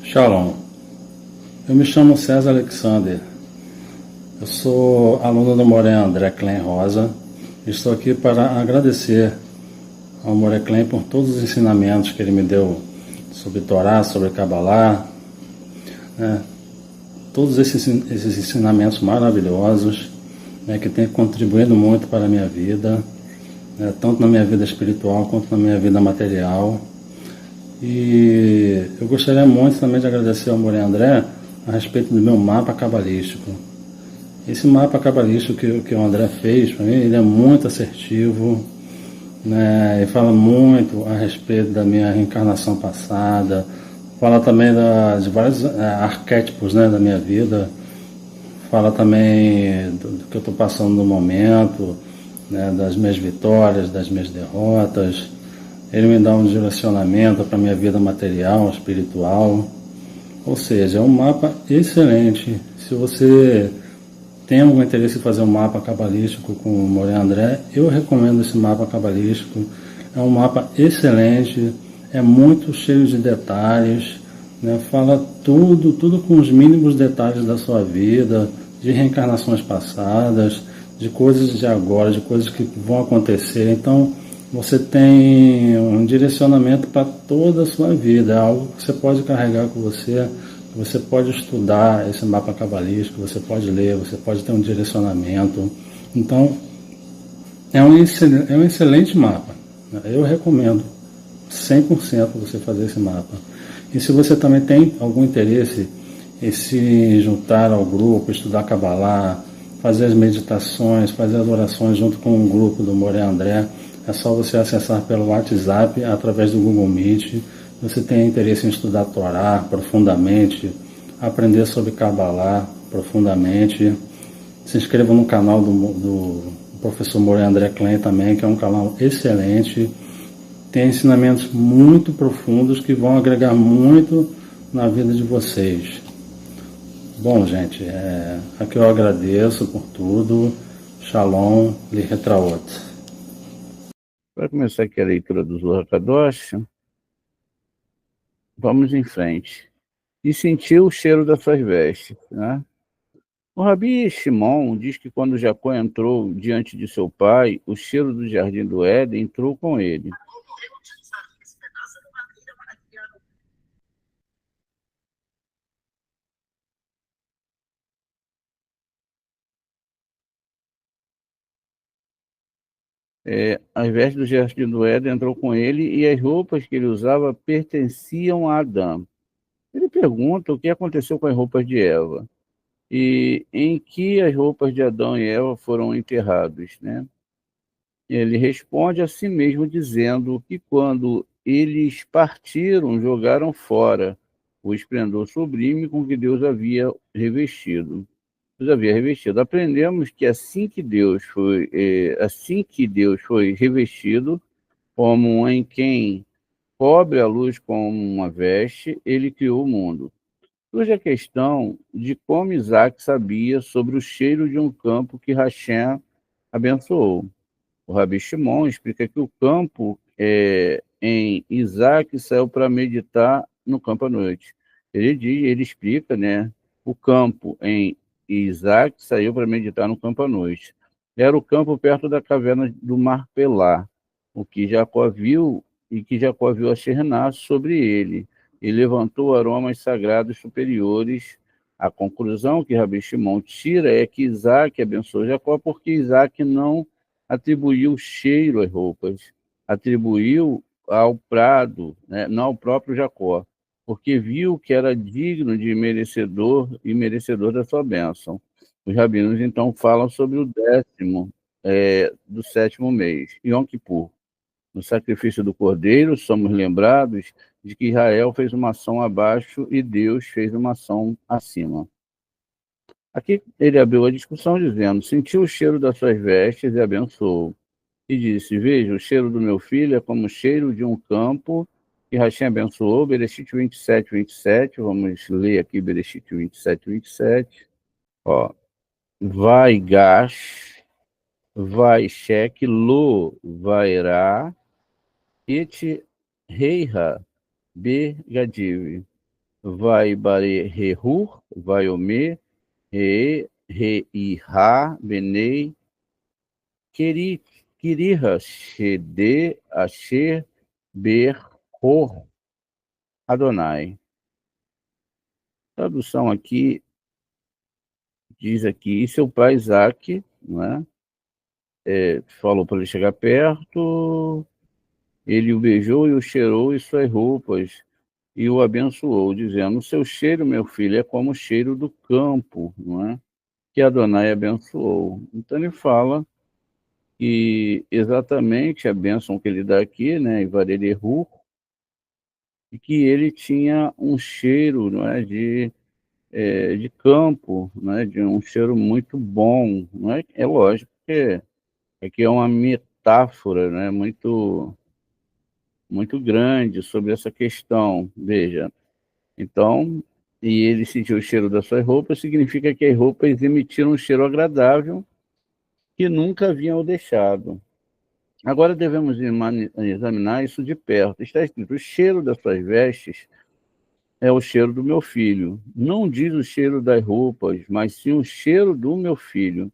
Shalom, eu me chamo César Alexander, eu sou aluno do Moré André Klein Rosa. Estou aqui para agradecer ao Moré Klein por todos os ensinamentos que ele me deu sobre Torá, sobre Kabbalah, né? Todos esses ensinamentos maravilhosos, né, que têm contribuído muito para a minha vida, né, tanto na minha vida espiritual quanto na minha vida material. E eu gostaria muito também de agradecer ao Moré André a respeito do meu mapa cabalístico. Esse mapa cabalístico que o André fez para mim, ele é muito assertivo, né? Ele fala muito a respeito da minha reencarnação passada, fala também de vários arquétipos, né, da minha vida, fala também do que eu estou passando no momento, né, das minhas vitórias, das minhas derrotas. Ele me dá um direcionamento para a minha vida material, espiritual. Ou seja, é um mapa excelente. Se você tem algum interesse em fazer um mapa cabalístico com o Moré André, eu recomendo esse mapa cabalístico. É um mapa excelente, é muito cheio de detalhes, né? Fala tudo com os mínimos detalhes da sua vida, de reencarnações passadas, de coisas de agora, de coisas que vão acontecer. Então, você tem um direcionamento para toda a sua vida, é algo que você pode carregar com você, você pode estudar esse mapa cabalístico, você pode ler, você pode ter um direcionamento. Então, é um excelente mapa. Eu recomendo 100% você fazer esse mapa. E se você também tem algum interesse em se juntar ao grupo, estudar Kabbalah, fazer as meditações, fazer as orações junto com o grupo do Moré André, é só você acessar pelo WhatsApp, através do Google Meet. Você tem interesse em estudar Torá profundamente, aprender sobre Kabbalah profundamente, se inscreva no canal do professor Moré André Klein também, que é um canal excelente. Tem ensinamentos muito profundos que vão agregar muito na vida de vocês. Bom, gente, aqui eu agradeço por tudo. Shalom, Lihetraot. Para começar aqui a leitura do Zohar Kadosh, vamos em frente. E sentiu o cheiro das suas vestes, né? O Rabi Shimon diz que quando Jacó entrou diante de seu pai, o cheiro do jardim do Éden entrou com ele. As vestes do jardim do Éden entrou com ele e as roupas que ele usava pertenciam a Adão. Ele pergunta o que aconteceu com as roupas de Eva e em que as roupas de Adão e Eva foram enterradas, né? Ele responde a si mesmo dizendo que quando eles partiram, jogaram fora o esplendor sublime com que Deus havia revestido. Aprendemos que assim que Deus foi revestido, como em quem cobre a luz como uma veste, ele criou o mundo. Surge a questão de como Isaac sabia sobre o cheiro de um campo que Hashem abençoou. O Rabi Shimon explica que o campo em Isaac saiu para meditar no campo à noite. Ele explica, né? O campo em Isaac saiu para meditar no campo à noite. Era o campo perto da caverna do Marpelá, o que Jacó viu e que Jacó viu a Sherná sobre ele, e levantou aromas sagrados superiores. A conclusão que Rabi Shimon tira é que Isaac abençoou Jacó porque Isaac não atribuiu cheiro às roupas, atribuiu ao prado, né, não ao próprio Jacó, porque viu que era digno de merecedor e merecedor da sua bênção. Os rabinos, então, falam sobre o 10º do 7º mês, Yom Kippur. No sacrifício do Cordeiro, somos lembrados de que Israel fez uma ação abaixo e Deus fez uma ação acima. Aqui ele abriu a discussão dizendo: sentiu o cheiro das suas vestes e abençoou. E disse: veja, o cheiro do meu filho é como o cheiro de um campo. E Rachem abençoou. Bereshit 27, 27. Vamos ler aqui Bereshit 27, 27. Ó. Vai Gash, vai Shek, Lo, Vairá, Et Reiha, Be Gadiv. Vai Bare Rehur, vai Omer, Reiha, Benei, Kiriha, Shede, Asher, Ber, Hor, Adonai. Tradução aqui diz aqui: e seu pai Isaac, não é? Falou para ele chegar perto, ele o beijou e o cheirou em suas roupas e o abençoou, dizendo: o seu cheiro, meu filho, é como o cheiro do campo, não é? Que Adonai abençoou. Então ele fala que exatamente a bênção que ele dá aqui, né, Ivarerehu, e que ele tinha um cheiro, não é, de campo, né, de um cheiro muito bom, não é? É lógico que é uma metáfora, né, muito grande sobre essa questão. Veja, então, e ele sentiu o cheiro das suas roupas, significa que as roupas emitiram um cheiro agradável que nunca haviam deixado. Agora devemos examinar isso de perto. Está escrito: o cheiro das suas vestes é o cheiro do meu filho. Não diz o cheiro das roupas, mas sim o cheiro do meu filho.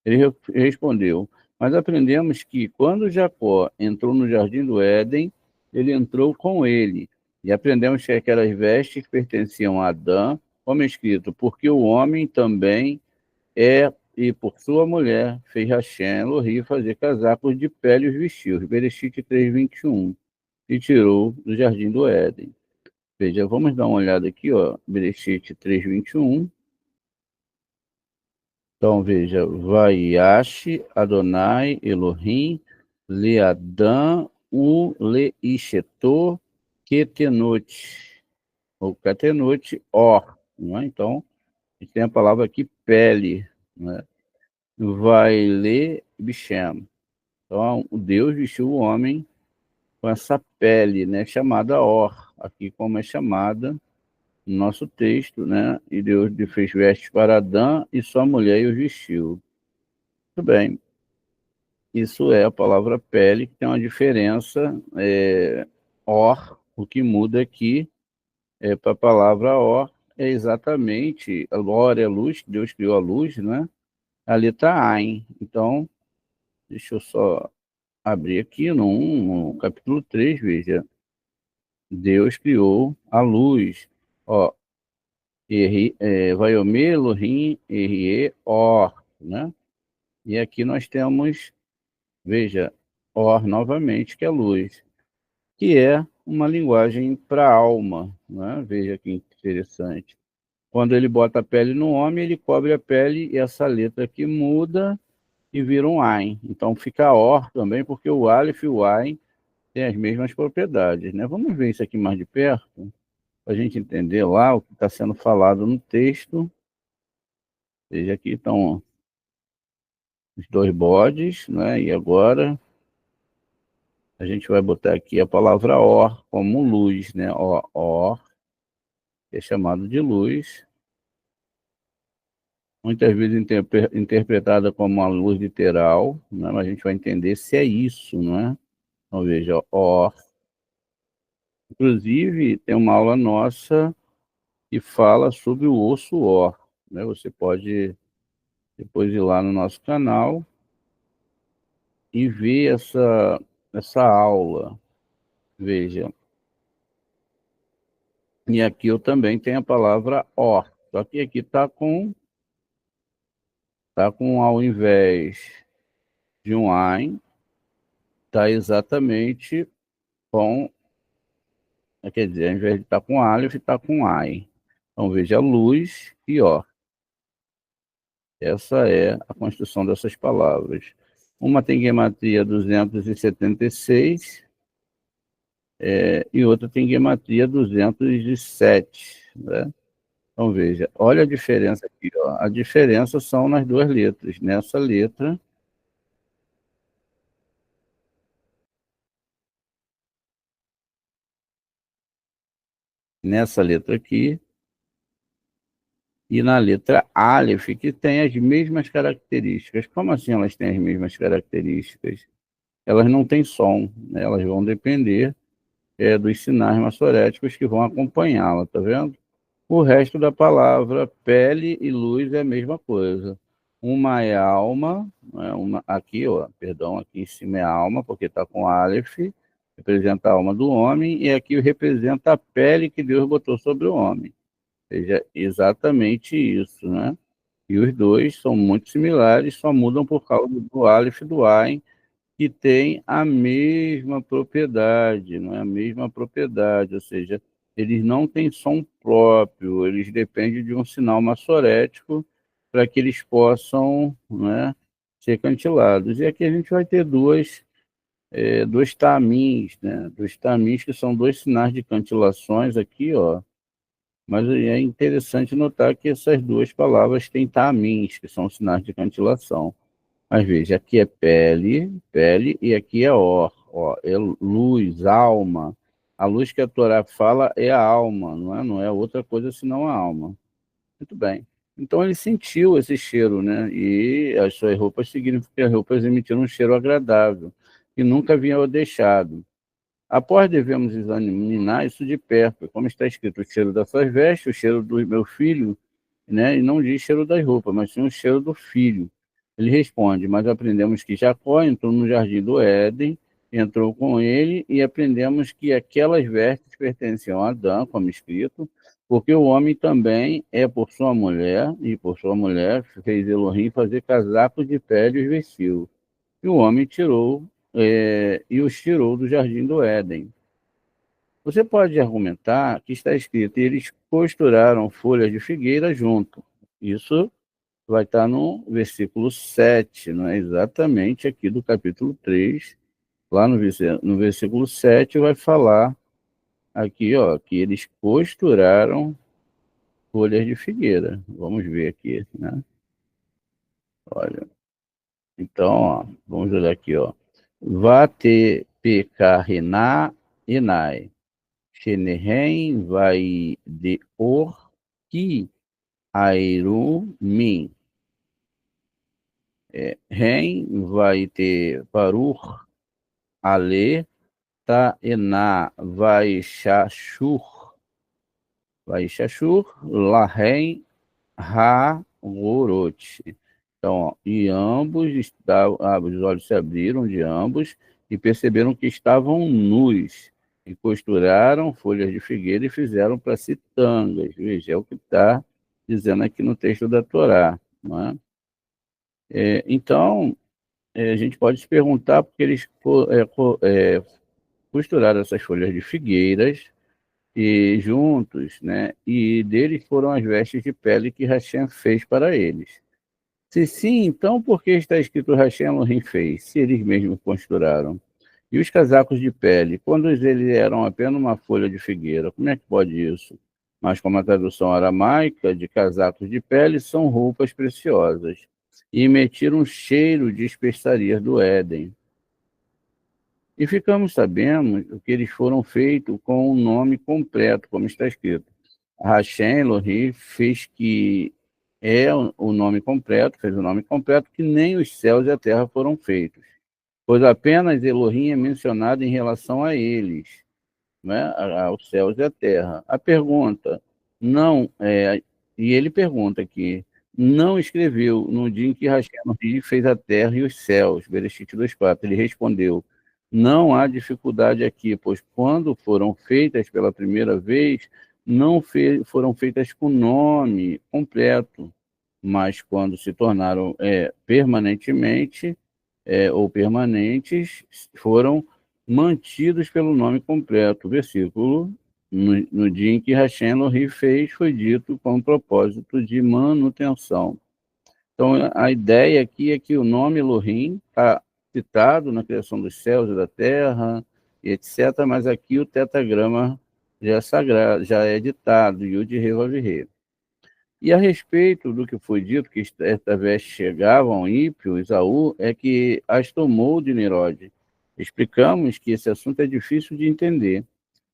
Ele respondeu: mas aprendemos que quando Jacó entrou no jardim do Éden, ele entrou com ele. E aprendemos que aquelas vestes pertenciam a Adão, como é escrito: porque o homem também e por sua mulher fez Hashem Elohim fazer casacos de pele e os vestiu. Bereshit 3:21. E tirou do jardim do Éden. Veja, vamos dar uma olhada aqui, ó, Bereshit 3:21. Então, veja: Vaiash Adonai Elohim Leadam U Leishetor Ketenot, ou Catenot Or. Não é? Então, a gente tem a palavra aqui pele, né? Vai ler Bichem. Então, o Deus vestiu o homem com essa pele, né, chamada Or, aqui como é chamada no nosso texto, né? E Deus lhe fez vestes para Adão e sua mulher e os vestiu. Muito bem. Isso é a palavra pele, que tem uma diferença, or, o que muda aqui para a palavra or, é exatamente, a or é luz, Deus criou a luz, né? A letra Ain. Então, deixa eu só abrir aqui no capítulo 3, veja, Deus criou a luz, ó, Vaiomer, Elohim, Erie, Or, né? E aqui nós temos, veja, Or novamente, que é luz, que é uma linguagem para a alma, né? Veja que interessante. Quando ele bota a pele no homem, ele cobre a pele e essa letra aqui muda e vira um Ain. Então fica Or também, porque o Aleph e o Ain têm as mesmas propriedades, né? Vamos ver isso aqui mais de perto, para a gente entender lá o que está sendo falado no texto. Veja, aqui estão os dois bodes, né? E agora a gente vai botar aqui a palavra Or como luz, né? Or, que é chamado de luz, muitas vezes interpretada como uma luz literal, né? Mas a gente vai entender se é isso, não é? Então veja, Or. Inclusive, tem uma aula nossa que fala sobre o osso Or, né? Você pode depois ir lá no nosso canal e ver essa aula. Veja. E aqui eu também tenho a palavra Or. Só que aqui está com ao invés de um Ain está exatamente com, quer dizer, ao invés de estar com Aleph, está com Ain. Então veja luz e Ó. Essa é a construção dessas palavras. Uma tem gematria 276 e outra tem gematria 207, né? Então veja, olha a diferença aqui, ó. A diferença são nas duas letras. Nessa letra aqui e na letra Aleph, que tem as mesmas características. Como assim elas têm as mesmas características? Elas não têm som, né? Elas vão depender dos sinais maçoréticos que vão acompanhá-la, tá vendo? O resto da palavra pele e luz é a mesma coisa. Uma é alma, né? Aqui, ó, perdão, aqui em cima é alma, porque está com Aleph, representa a alma do homem, e aqui representa a pele que Deus botou sobre o homem. Seja exatamente isso, né? E os dois são muito similares, só mudam por causa do Aleph e do Ain, que tem a mesma propriedade, não é a mesma propriedade, ou seja, eles não têm som próprio, eles dependem de um sinal maçorético para que eles possam, né, ser cantilados. E aqui a gente vai ter dois tamins, né, dois tamins que são dois sinais de cantilações aqui, ó. Mas é interessante notar que essas duas palavras têm tamins, que são sinais de cantilação. Mas veja, aqui é pele, e aqui é ó, é luz, alma. A luz que a Torá fala é a alma, não é outra coisa senão a alma. Muito bem. Então ele sentiu esse cheiro, né? E as suas roupas significam que as roupas emitiram um cheiro agradável, que nunca havia o deixado. Após devemos examinar isso de perto, como está escrito, o cheiro das suas vestes, o cheiro do meu filho, né? E não diz cheiro das roupas, mas sim o cheiro do filho. Ele responde, mas aprendemos que Jacó entrou no jardim do Éden, entrou com ele, e aprendemos que aquelas vestes pertenciam a Adão, como escrito, porque o homem também é por sua mulher, e por sua mulher fez Elohim fazer casacos de pele e os vestiu. E o homem e os tirou do jardim do Éden. Você pode argumentar que está escrito, e eles costuraram folhas de figueira junto. Isso vai estar no versículo 7, não é exatamente aqui do capítulo 3. Lá no versículo 7 vai falar aqui, ó, que eles costuraram folhas de figueira. Vamos ver aqui, né? Olha, então, ó, vamos olhar aqui, ó. Vate pekarina enai. Shenehem vai de or ki airu min. Ren vai ter parur ale ta ená vai shashur lahem ha gorot. Então, ó, e ambos estavam, os olhos se abriram de ambos e perceberam que estavam nus e costuraram folhas de figueira e fizeram para si tangas. Veja, é o que está dizendo aqui no texto da Torá, não é? Então, a gente pode se perguntar porque eles costuraram essas folhas de figueiras e juntos, né? E deles foram as vestes de pele que Hashem fez para eles. Se sim, então por que está escrito Hashem Elohim fez, se eles mesmos costuraram? E os casacos de pele, quando eles eram apenas uma folha de figueira, como é que pode isso? Mas como a tradução aramaica de casacos de pele são roupas preciosas e emitiram um cheiro de especiarias do Éden. E ficamos sabendo que eles foram feitos com o nome completo, como está escrito. Hashem Elohim fez que o nome completo, fez o nome completo, que nem os céus e a terra foram feitos. Pois apenas Elohim é mencionado em relação a eles, né, aos céus e à terra. A pergunta, não, e ele pergunta aqui, não escreveu no dia em que Hashem fez a terra e os céus, Bereshit 2:4. Ele respondeu, não há dificuldade aqui, pois quando foram feitas pela primeira vez, não foram feitas com nome completo, mas quando se tornaram permanentemente, ou permanentes foram mantidos pelo nome completo. O versículo, no dia em que Hashem Elohim fez, foi dito com o propósito de manutenção. Então, a ideia aqui é que o nome Elohim está citado na criação dos céus e da terra, e etc., mas aqui o tetagrama já é sagrado, já é ditado, Yud Re Vav Re. E a respeito do que foi dito, que esta veste chegavam ao ímpio, Esaú, é que as tomou de Nirode. Explicamos que esse assunto é difícil de entender.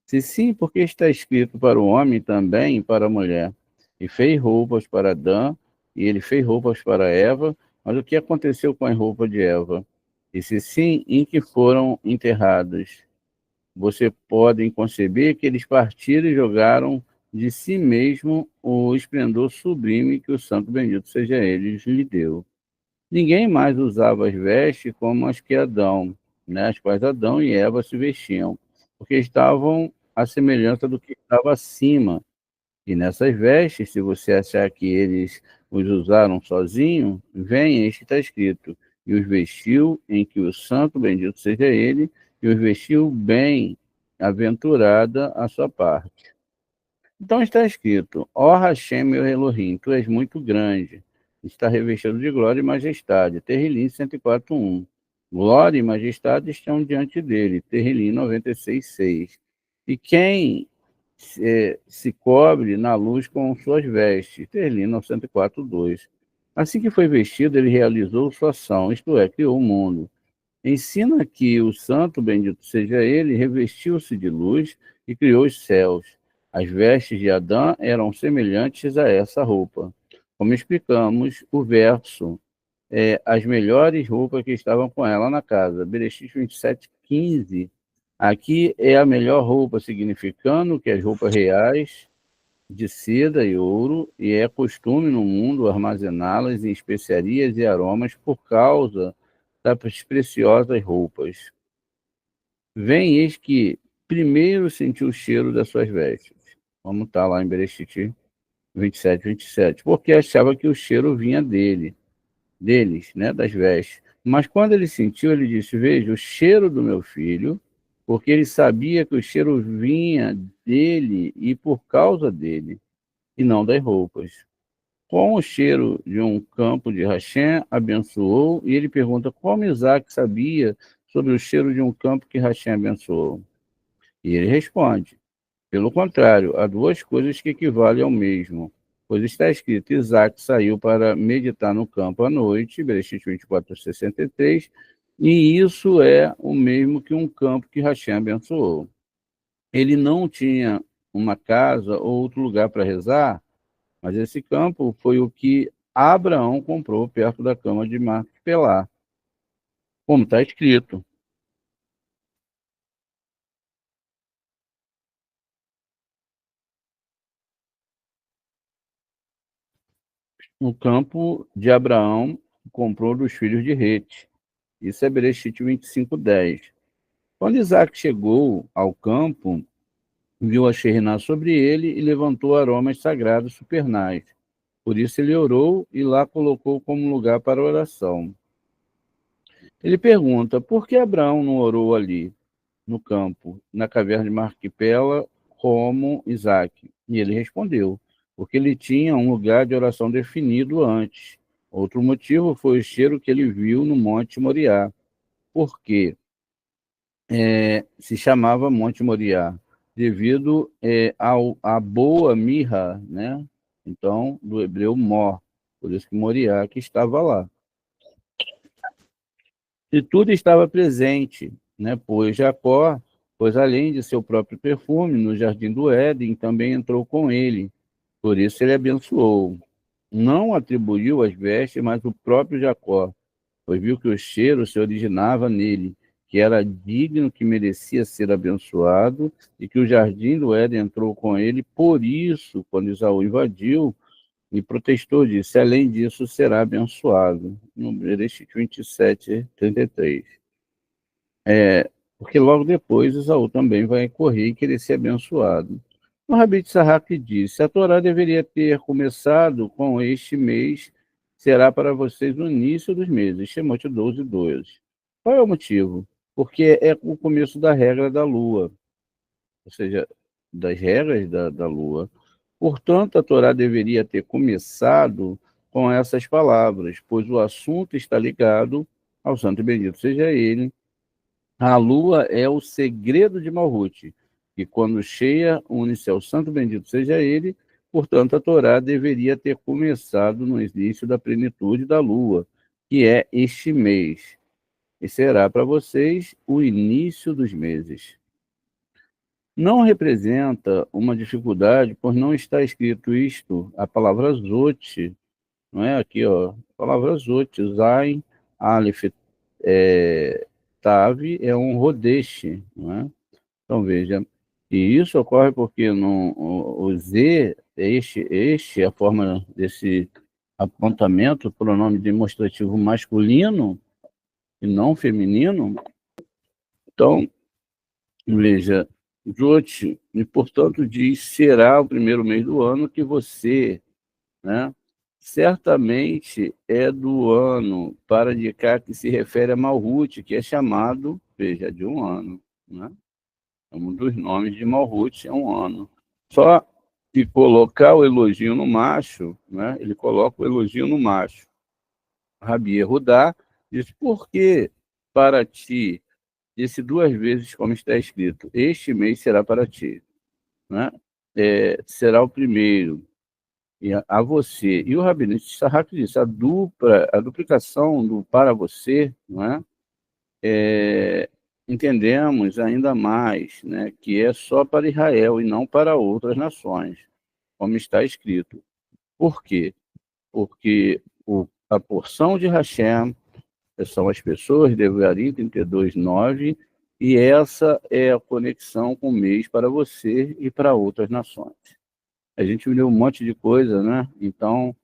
Se sim, porque está escrito para o homem também e para a mulher. E fez roupas para Adão, e ele fez roupas para Eva, mas o que aconteceu com a roupa de Eva? E se sim, em que foram enterrados? Você pode conceber que eles partiram e jogaram de si mesmo o esplendor sublime que o santo bendito seja ele lhe deu. Ninguém mais usava as vestes como as que Adão, né, as quais Adão e Eva se vestiam, porque estavam à semelhança do que estava acima. E nessas vestes, se você achar que eles os usaram sozinhos, vem, este está escrito, e os vestiu em que o santo bendito seja ele, e os vestiu bem aventurada a sua parte. Então está escrito, ó Hashem, meu Elohim, tu és muito grande, está revestido de glória e majestade. Terrilim 104:1. Glória e majestade estão diante dele. Terrilim 96:6. E quem se cobre na luz com suas vestes? Terrilim 104:2. Assim que foi vestido, ele realizou sua ação, isto é, criou o mundo. Ensina que o santo, bendito seja ele, revestiu-se de luz e criou os céus. As vestes de Adão eram semelhantes a essa roupa. Como explicamos, o verso as melhores roupas que estavam com ela na casa. Bereshit 27:15. Aqui é a melhor roupa, significando que as roupas reais de seda e ouro, e é costume no mundo armazená-las em especiarias e aromas por causa das preciosas roupas. Vem, eis que primeiro sentiu o cheiro das suas vestes. Vamos estar lá em Bereshit 27:27. Porque achava que o cheiro vinha deles, né, das vestes. Mas quando ele sentiu, ele disse, veja, o cheiro do meu filho, porque ele sabia que o cheiro vinha dele e por causa dele, e não das roupas. Com o cheiro de um campo de Hashem, abençoou, e ele pergunta como Isaac sabia sobre o cheiro de um campo que Hashem abençoou. E ele responde, pelo contrário, há duas coisas que equivalem ao mesmo, pois está escrito, Isaac saiu para meditar no campo à noite, Bereshit 24:63, e isso é o mesmo que um campo que Hashem abençoou. Ele não tinha uma casa ou outro lugar para rezar, mas esse campo foi o que Abraão comprou perto da cama de Macpelá, como está escrito. O campo de Abraão comprou dos filhos de Rete. Isso é Bereshit 25:10. Quando Isaac chegou ao campo, viu a Sheriná sobre ele e levantou aromas sagrados supernais. Por isso ele orou e lá colocou como lugar para oração. Ele pergunta, por que Abraão não orou ali, no campo, na caverna de Macpela, como Isaac? E ele respondeu, porque ele tinha um lugar de oração definido antes. Outro motivo foi o cheiro que ele viu no Monte Moriá. Por quê? Se chamava Monte Moriá, devido à boa mirra, né? Então, do hebreu mor, por isso que Moriá que estava lá. E tudo estava presente, né? Pois além de seu próprio perfume, no jardim do Éden, também entrou com ele. Por isso ele abençoou. Não atribuiu as vestes, mas o próprio Jacó, pois viu que o cheiro se originava nele, que era digno, que merecia ser abençoado, e que o jardim do Éden entrou com ele. Por isso, quando Esaú invadiu, e protestou, disse, além disso, será abençoado. No Bereshit 27:33. Porque logo depois Esaú também vai correr e querer ser abençoado. O Rabi Tzahak disse, a Torá deveria ter começado com este mês, será para vocês o início dos meses. Shemot 12:2. Qual é o motivo? Porque é o começo da regra da Lua, ou seja, das regras da Lua. Portanto, a Torá deveria ter começado com essas palavras, pois o assunto está ligado ao Santo e Bendito seja ele. A Lua é o segredo de Malhut, e quando cheia, une-se ao Santo e Bendito seja ele. Portanto, a Torá deveria ter começado no início da plenitude da Lua, que é este mês, e será para vocês o início dos meses. Não representa uma dificuldade, pois não está escrito isto, a palavra Zot, não é? Aqui, ó, a palavra Zot, Zain, Aleph, Tav, é um Rodesh, não é? Então, veja, e isso ocorre porque o Z, este é a forma desse apontamento, pronome demonstrativo masculino e não feminino. Então, veja, Jot, e portanto diz, será o primeiro mês do ano que você, né, certamente é do ano, para indicar que se refere a Malhut, que é chamado, veja, de um ano, né? Um dos nomes de Malhut é um ano. Só que colocar o elogio no macho, né, ele coloca o elogio no macho. Rabi Yehudá diz, por que para ti? Disse duas vezes, como está escrito, este mês será para ti, né? Será o primeiro, e a você. E o Rabino Issachar disse, a duplicação do para você, não é? Entendemos ainda mais, né, que é só para Israel e não para outras nações, como está escrito. Por quê? Porque a porção de Hashem são as pessoas de Devarim 32:9, e essa é a conexão com o mês para você e para outras nações. A gente viu um monte de coisa, né? Então,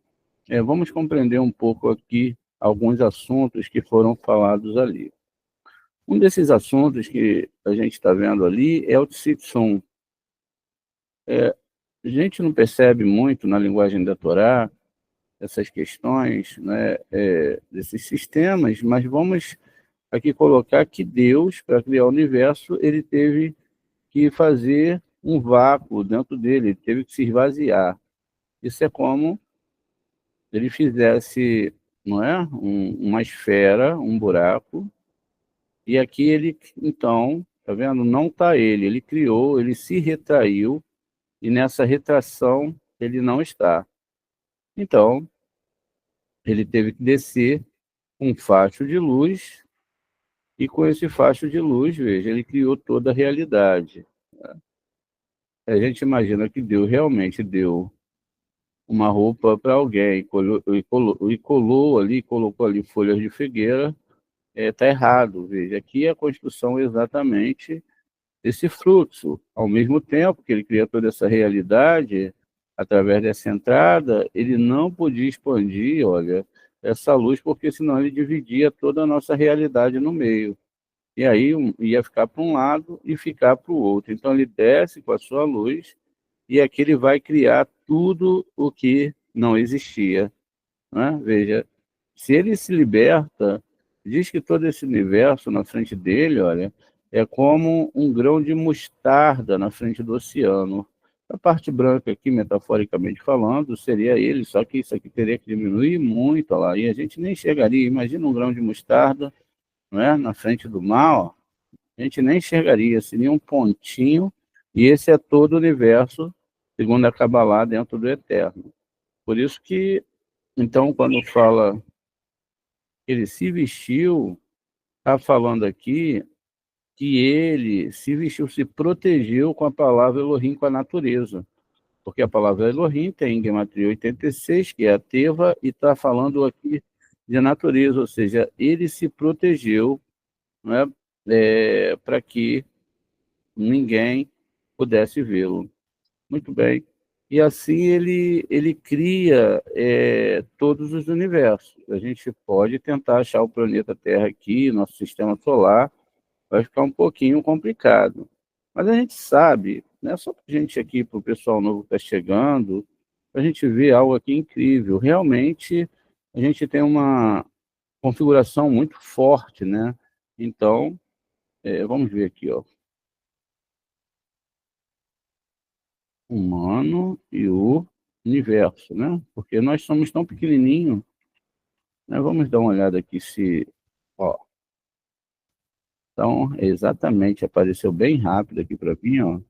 vamos compreender um pouco aqui alguns assuntos que foram falados ali. Um desses assuntos que a gente está vendo ali é o Tzitsun. A gente não percebe muito na linguagem da Torá essas questões, né, desses sistemas, mas vamos aqui colocar que Deus, para criar o universo, ele teve que fazer um vácuo dentro dele, ele teve que se esvaziar. Isso é como ele fizesse, não é, uma esfera, um buraco, e aqui ele, então, tá vendo? Não está ele criou, ele se retraiu, e nessa retração ele não está. Então, ele teve que descer um facho de luz, e com esse facho de luz, veja, ele criou toda a realidade. A gente imagina que Deus realmente deu uma roupa para alguém, colocou ali folhas de figueira, está errado. Veja, aqui a construção é exatamente esse fluxo. Ao mesmo tempo que ele cria toda essa realidade, através dessa entrada, ele não podia expandir, olha, essa luz, porque senão ele dividia toda a nossa realidade no meio. E aí ia ficar para um lado e ficar para o outro. Então ele desce com a sua luz, e aqui ele vai criar tudo o que não existia, né? Veja, se ele se liberta, diz que todo esse universo na frente dele, olha, é como um grão de mostarda na frente do oceano. A parte branca aqui, metaforicamente falando, seria ele, só que isso aqui teria que diminuir muito, olha lá, e a gente nem chegaria. Imagina um grão de mostarda, não é? Na frente do mar, ó, a gente nem enxergaria, seria um pontinho, e esse é todo o universo, segundo a Kabbalah, dentro do Eterno. Por isso que, então, quando fala que ele se vestiu, está falando aqui que ele se vestiu, se protegeu com a palavra Elohim, com a natureza. Porque a palavra Elohim tem em Gematria 86, que é a Teva, e está falando aqui de natureza, ou seja, ele se protegeu, não é, para que ninguém pudesse vê-lo. Muito bem. E assim ele cria todos os universos. A gente pode tentar achar o planeta Terra aqui, nosso sistema solar, vai ficar um pouquinho complicado. Mas a gente sabe, não é só para a gente aqui, para o pessoal novo que está chegando, a gente vê algo aqui incrível. Realmente, a gente tem uma configuração muito forte, né? Então, vamos ver aqui, ó. Humano e o universo, né? Porque nós somos tão pequenininho, né? Vamos dar uma olhada aqui se, ó. Então, exatamente, apareceu bem rápido aqui para mim, ó.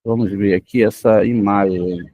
Vamos ver aqui essa imagem.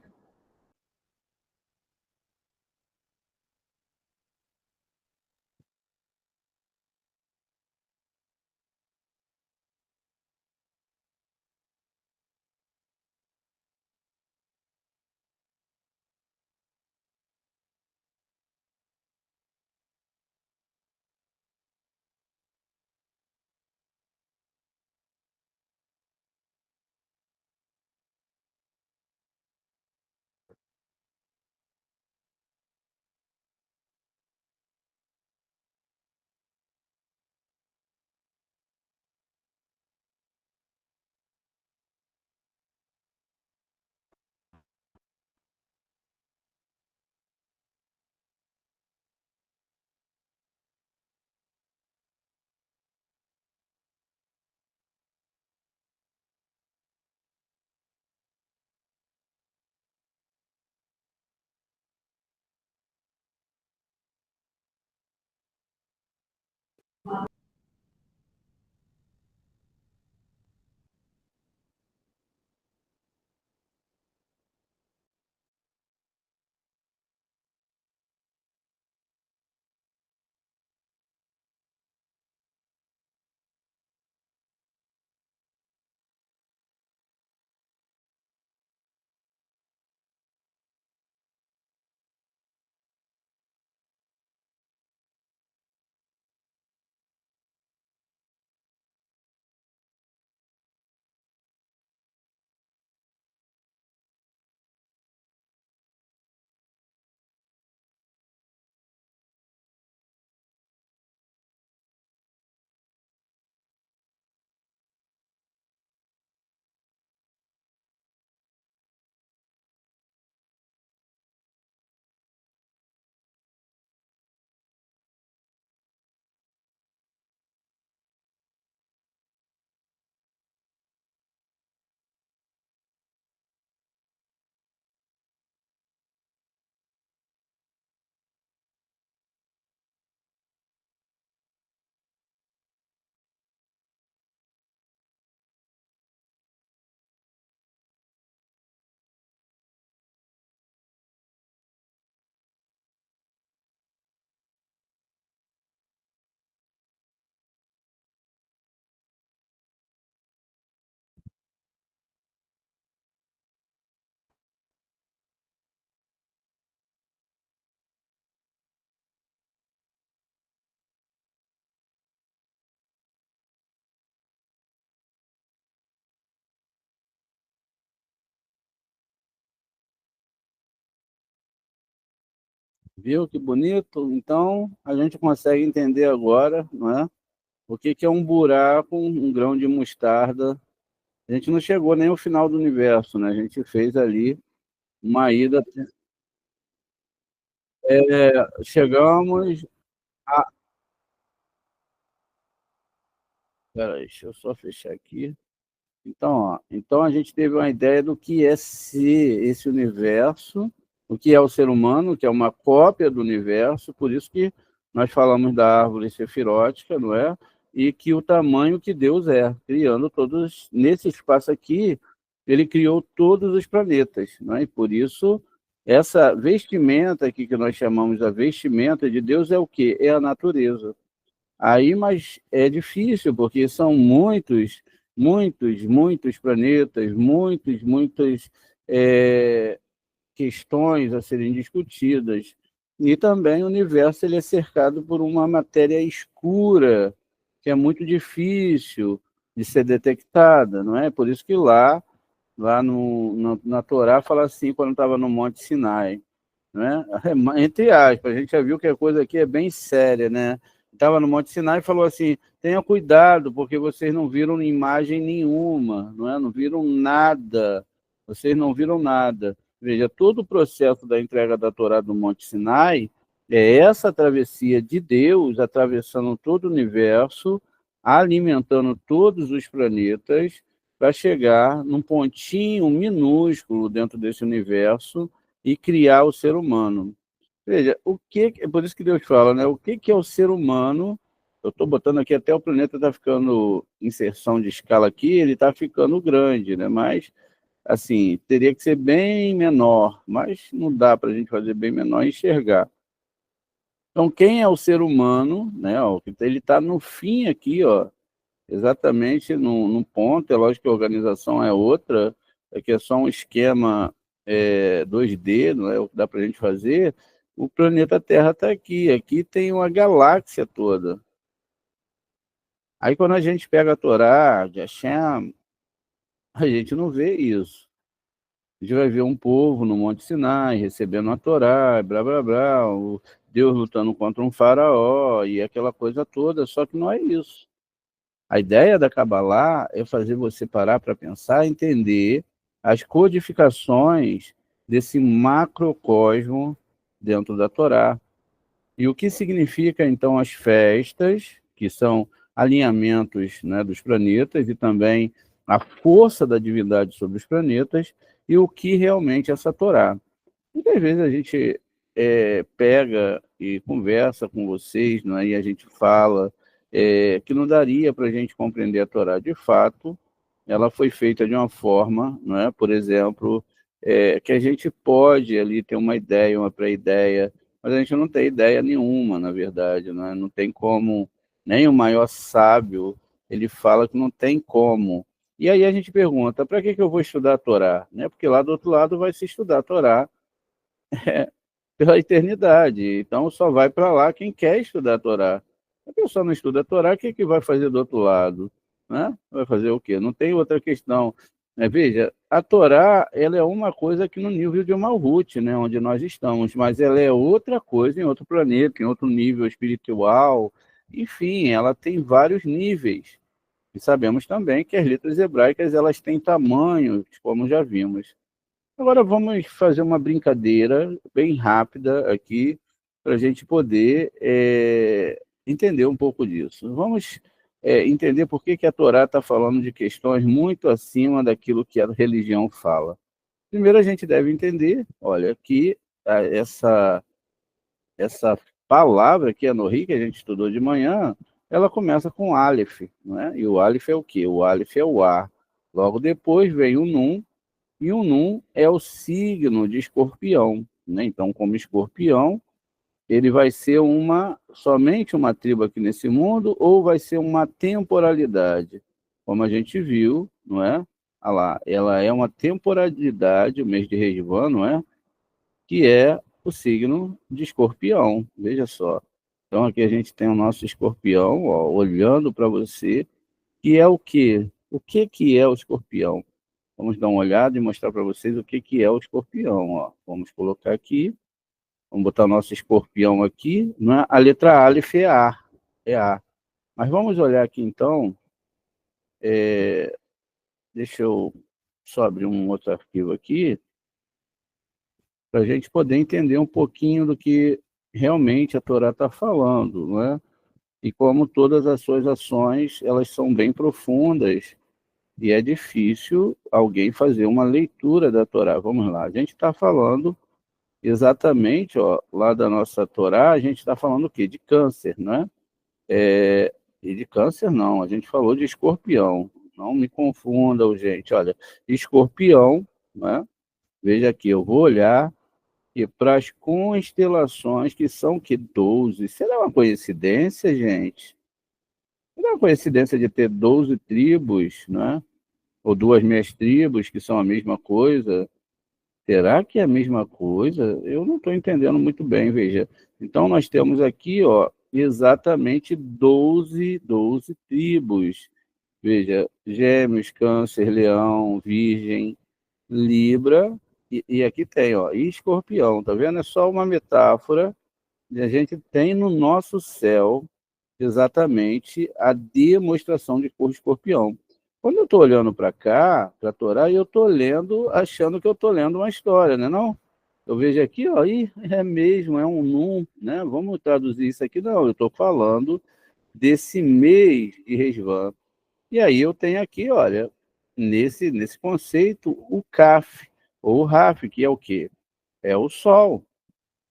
Viu que bonito? Então, a gente consegue entender agora, não é? O que que é um buraco, um grão de mostarda. A gente não chegou nem ao final do universo, né? A gente fez ali uma ida. Chegamos a. Peraí, deixa eu só fechar aqui. Então, ó, então a gente teve uma ideia do que é ser esse universo, o que é o ser humano, que é uma cópia do universo, por isso que nós falamos da árvore sefirótica, não é? E que o tamanho que Deus é, criando todos, nesse espaço aqui, ele criou todos os planetas, não é? E por isso, essa vestimenta aqui que nós chamamos da vestimenta de Deus é o quê? É a natureza. Aí, mas é difícil, porque são muitos planetas, muitas questões a serem discutidas. E também o universo ele é cercado por uma matéria escura, que é muito difícil de ser detectada, não é? Por isso que lá na Torá fala assim, quando estava no Monte Sinai, né? Entre aspas, a gente já viu que a coisa aqui é bem séria, né? Estava no Monte Sinai e falou assim: tenha cuidado, porque vocês não viram imagem nenhuma, não é? Não viram nada, vocês não viram nada. Veja, todo o processo da entrega da Torá do Monte Sinai É essa travessia de Deus atravessando todo o universo, alimentando todos os planetas, para chegar num pontinho minúsculo dentro desse universo e criar o ser humano. Veja, é por isso que Deus fala, né? O que é o ser humano? Eu estou botando aqui até o planeta está ficando inserção de escala aqui, ele está ficando grande, né? Mas assim, teria que ser bem menor, mas não dá para a gente fazer bem menor e enxergar. Então, quem é o ser humano, né? Ó, ele está no fim aqui, ó, exatamente no ponto. É lógico que a organização é outra, é que é só um esquema 2D, não é o que dá para a gente fazer. O planeta Terra está aqui, aqui tem uma galáxia toda. Aí, quando a gente pega a Torá de Hashem, a gente não vê isso. A gente vai ver um povo no Monte Sinai, recebendo a Torá, blá, blá, blá, o Deus lutando contra um faraó e aquela coisa toda, só que não é isso. A ideia da Kabbalah é fazer você parar para pensar e entender as codificações desse macrocosmo dentro da Torá. E o que significa, então, as festas, que são alinhamentos, né, dos planetas, e também a força da divindade sobre os planetas, e o que realmente é essa Torá. Muitas vezes a gente pega e conversa com vocês, né, e a gente fala que não daria para a gente compreender a Torá de fato. Ela foi feita de uma forma, não é? Por exemplo, que a gente pode ali ter uma ideia, uma pré-ideia, mas a gente não tem ideia nenhuma, na verdade, não é? Não tem como, nem o maior sábio, ele fala que não tem como. E aí a gente pergunta, para que eu vou estudar a Torá? Né? Porque lá do outro lado vai se estudar a Torá pela eternidade. Então só vai para lá quem quer estudar a Torá. A pessoa não estuda a Torá, o que vai fazer do outro lado? Né? Vai fazer o quê? Não tem outra questão. Veja, a Torá ela é uma coisa aqui no nível de Malhut, né, onde nós estamos, mas ela é outra coisa em outro planeta, em outro nível espiritual. Enfim, ela tem vários níveis. E sabemos também que as letras hebraicas elas têm tamanhos, como já vimos. Agora vamos fazer uma brincadeira bem rápida aqui para a gente poder entender um pouco disso. Vamos entender por que a Torá está falando de questões muito acima daquilo que a religião fala. Primeiro a gente deve entender, olha, que essa palavra que é Nohi, que a gente estudou de manhã, ela começa com Aleph, não é? E o Aleph é o quê? O Aleph é o A. Logo depois vem o Nun, e o Nun é o signo de Escorpião, né? Então, como Escorpião, ele vai ser somente uma tribo aqui nesse mundo ou vai ser uma temporalidade? Como a gente viu, não é? Olha lá, ela é uma temporalidade, o mês de Resvan, não é? Que é o signo de Escorpião, veja só. Então, aqui a gente tem o nosso Escorpião, ó, olhando para você, que é o quê? O que é o Escorpião? Vamos dar uma olhada e mostrar para vocês o que é o escorpião. Ó. Vamos colocar aqui, vamos botar o nosso escorpião aqui. Não é? A letra Aleph é A, é A. Mas vamos olhar aqui então, deixa eu só abrir um outro arquivo aqui, para a gente poder entender um pouquinho do que realmente a Torá está falando, não é? E como todas as suas ações, elas são bem profundas, e é difícil alguém fazer uma leitura da Torá. Vamos lá, a gente está falando exatamente, ó, lá da nossa Torá, a gente está falando o quê? De câncer, não é? E de câncer não, a gente falou de escorpião. Não me confundam, gente. Olha, escorpião, né? Veja aqui, eu vou olhar e para as constelações que são que 12. Será uma coincidência, gente? Será uma coincidência de ter 12 tribos, né? Ou duas meias tribos que são a mesma coisa? Será que é a mesma coisa? Eu não estou entendendo muito bem, veja. Então, nós temos aqui, ó, exatamente 12 tribos. Veja, Gêmeos, Câncer, Leão, Virgem, Libra, e aqui tem, ó, e Escorpião, tá vendo? É só uma metáfora que a gente tem no nosso céu exatamente a demonstração de cor de Escorpião. Quando eu estou olhando para cá, para a Torá, eu estou lendo, achando que eu estou lendo uma história, né? Não? Eu vejo aqui, ó, e é mesmo, é um Nun, né? Vamos traduzir isso aqui? Não, eu estou falando desse mês de Resvan. E aí eu tenho aqui, olha, nesse conceito, o Kaf, ou o Raf, que é o quê? É o Sol.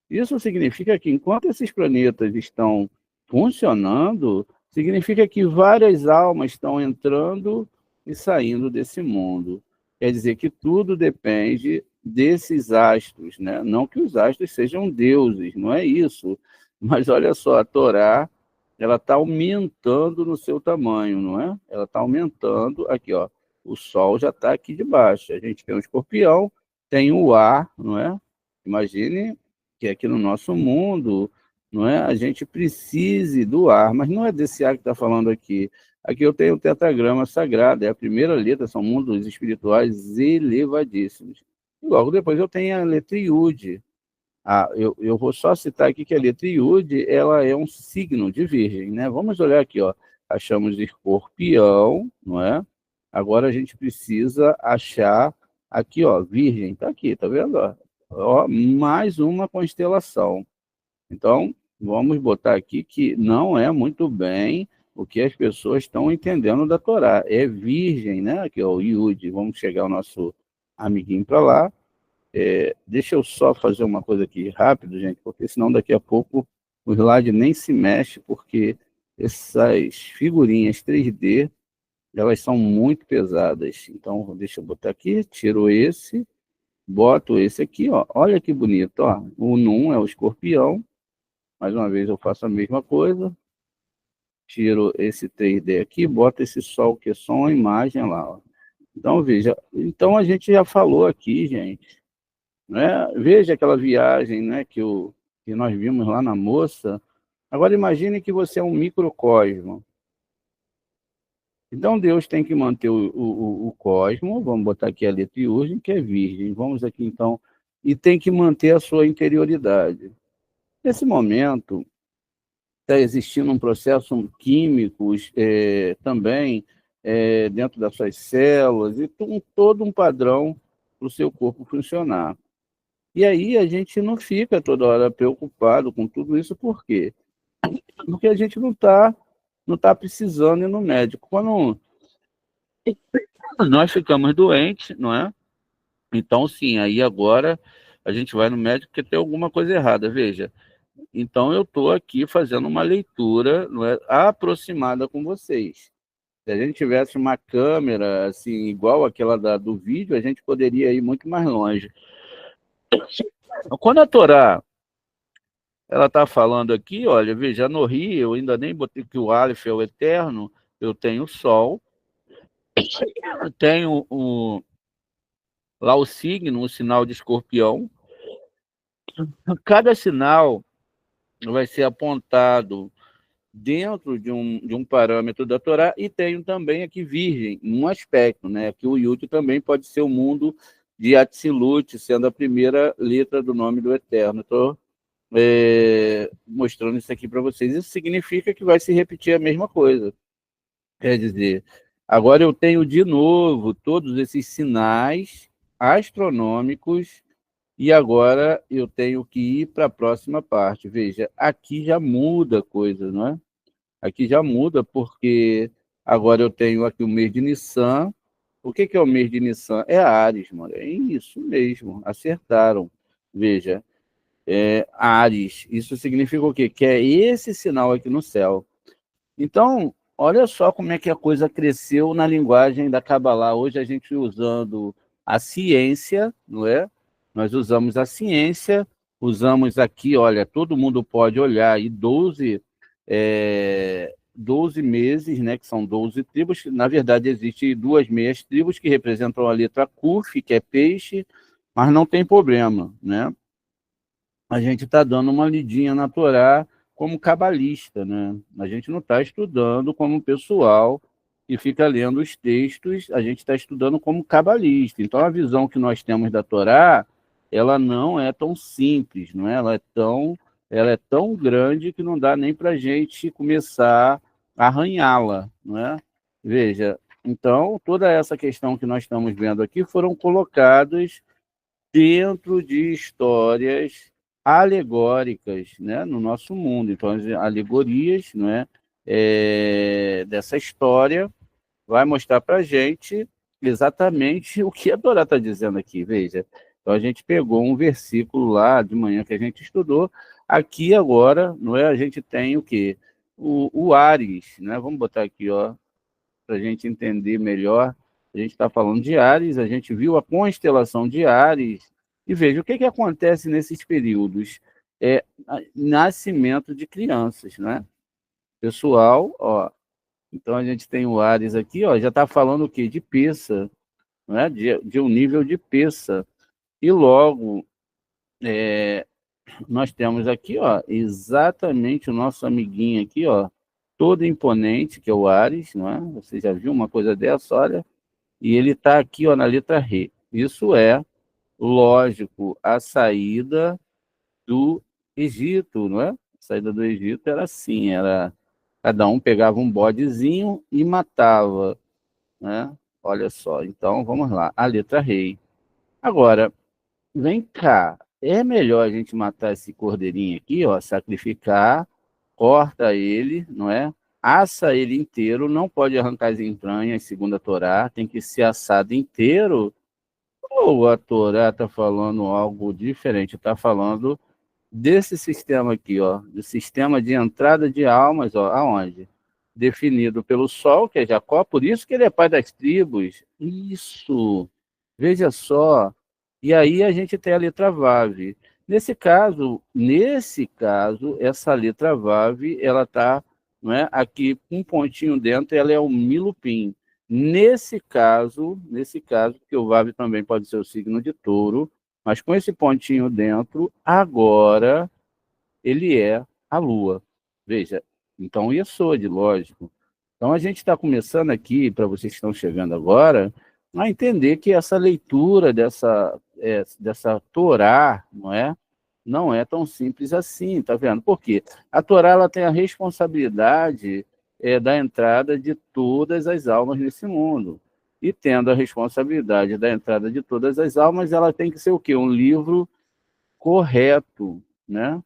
Isso significa que enquanto esses planetas estão funcionando, significa que várias almas estão entrando e saindo desse mundo. Quer dizer que tudo depende desses astros, né? Não que os astros sejam deuses, não é isso. Mas olha só, a Torá, ela está aumentando no seu tamanho, não é? Ela está aumentando aqui, ó. O Sol já está aqui de baixo. A gente tem o Escorpião, tem o ar, não é? Imagine que aqui no nosso mundo, não é? A gente precise do ar, mas não é desse ar que está falando aqui. Aqui eu tenho o tetragrama sagrado, é a primeira letra, são mundos espirituais elevadíssimos. E logo depois eu tenho a letra Yud. Eu vou só citar aqui que a letra Yud, ela é um signo de virgem, né? Vamos olhar aqui, ó. Achamos escorpião, não é? Agora a gente precisa achar aqui, ó, virgem, tá aqui, tá vendo? Ó, mais uma constelação. Então, vamos botar aqui que não é muito bem o que as pessoas estão entendendo da Torá. É virgem, né? Aqui, ó, o Yud. Vamos chegar o nosso amiguinho para lá. Deixa eu só fazer uma coisa aqui rápido, gente, porque senão daqui a pouco o slide nem se mexe, porque essas figurinhas 3D, elas são muito pesadas. Então, deixa eu botar aqui, tiro esse, boto esse aqui, ó. Olha que bonito, ó. O Num é o escorpião. Mais uma vez eu faço a mesma coisa. Tiro esse 3D aqui, boto esse sol, que é só uma imagem lá, ó. Então, veja. Então, a gente já falou aqui, gente, né? Veja aquela viagem, né, que nós vimos lá na moça. Agora, imagine que você é um microcosmo. Então, Deus tem que manter o cosmo. Vamos botar aqui a letra Urgem, que é virgem. Vamos aqui, então. E tem que manter a sua interioridade. Nesse momento, está existindo um processo químico também dentro das suas células e todo um padrão para o seu corpo funcionar. E aí a gente não fica toda hora preocupado com tudo isso, por quê? Porque a gente não tá precisando ir no médico. Quando nós ficamos doentes, não é? Então, sim, aí agora a gente vai no médico porque tem alguma coisa errada. Veja, então, eu estou aqui fazendo uma leitura, não é, aproximada com vocês. Se a gente tivesse uma câmera assim igual aquela do vídeo, a gente poderia ir muito mais longe. Quando a Torá ela está falando aqui, olha, veja, no Rio, eu ainda nem botei que o Aleph é o eterno, eu tenho o Sol, tenho lá o signo, o sinal de escorpião. Cada sinal vai ser apontado dentro de um parâmetro da Torá, e tenho também aqui virgem, um aspecto, né? Que o Yud também pode ser o mundo de Atzilut, sendo a primeira letra do nome do Eterno. Estou mostrando isso aqui para vocês. Isso significa que vai se repetir a mesma coisa. Quer dizer, agora eu tenho de novo todos esses sinais astronômicos e agora eu tenho que ir para a próxima parte. Veja, aqui já muda a coisa, não é? Aqui já muda, porque agora eu tenho aqui o mês de Nissan. O que é o mês de Nissan? É Áries, mano. É isso mesmo, acertaram. Veja, Áries. Isso significa o quê? Que é esse sinal aqui no céu. Então, olha só como é que a coisa cresceu na linguagem da Kabbalah. Hoje a gente usando a ciência, não é? Nós usamos a ciência, usamos aqui, olha, todo mundo pode olhar aí 12 meses, né, que são 12 tribos. Na verdade, existem duas meias tribos que representam a letra Kuf, que é peixe, mas não tem problema, né? A gente está dando uma lidinha na Torá como cabalista, né? A gente não está estudando como pessoal que fica lendo os textos, a gente está estudando como cabalista. Então, a visão que nós temos da Torá, ela não é tão simples, não é? Ela é tão grande que não dá nem para a gente começar a arranhá-la, não é? Veja, então, toda essa questão que nós estamos vendo aqui foram colocadas dentro de histórias alegóricas, né, no nosso mundo. Então, as alegorias, né, dessa história vai mostrar para a gente exatamente o que a Torá está dizendo aqui, veja. Então, a gente pegou um versículo lá de manhã que a gente estudou, aqui agora, não é? A gente tem o quê? O Áries, né? Vamos botar aqui, ó, para a gente entender melhor. A gente está falando de Áries, a gente viu a constelação de Áries, e veja, o que acontece nesses períodos? Nascimento de crianças, né? Pessoal, ó, então a gente tem o Áries aqui, ó, já está falando o quê? De Peça, né? De um nível de Peça. E logo, nós temos aqui, ó, exatamente o nosso amiguinho aqui, ó, todo imponente, que é o Áries, não é? Você já viu uma coisa dessa, olha? E ele está aqui, ó, na letra Re. Isso é, lógico, a saída do Egito, não é? A saída do Egito era assim, era cada um pegava um bodezinho e matava, né? Olha só, então vamos lá, a letra Rei. Agora, vem cá, é melhor a gente matar esse cordeirinho aqui, ó, sacrificar, corta ele, não é? Assa ele inteiro, não pode arrancar as entranhas, segundo a Torá, tem que ser assado inteiro. Ou a Torá está falando algo diferente? Está falando desse sistema aqui, ó, do sistema de entrada de almas, ó, aonde? Definido pelo Sol, que é Jacó, por isso que ele é pai das tribos. Isso, veja só. E aí a gente tem a letra Vav. Nesse caso, essa letra Vav, ela está, não é, aqui um pontinho dentro, ela é o Milupim. Nesse caso, porque o Vav também pode ser o signo de Touro, mas com esse pontinho dentro, agora ele é a Lua. Veja, então Yesod, lógico. Então a gente está começando aqui, para vocês que estão chegando agora, a entender que essa leitura dessa Torá, não é tão simples assim, tá vendo? Por quê? A Torá ela tem a responsabilidade da entrada de todas as almas nesse mundo. E tendo a responsabilidade da entrada de todas as almas, ela tem que ser o quê? Um livro correto, né?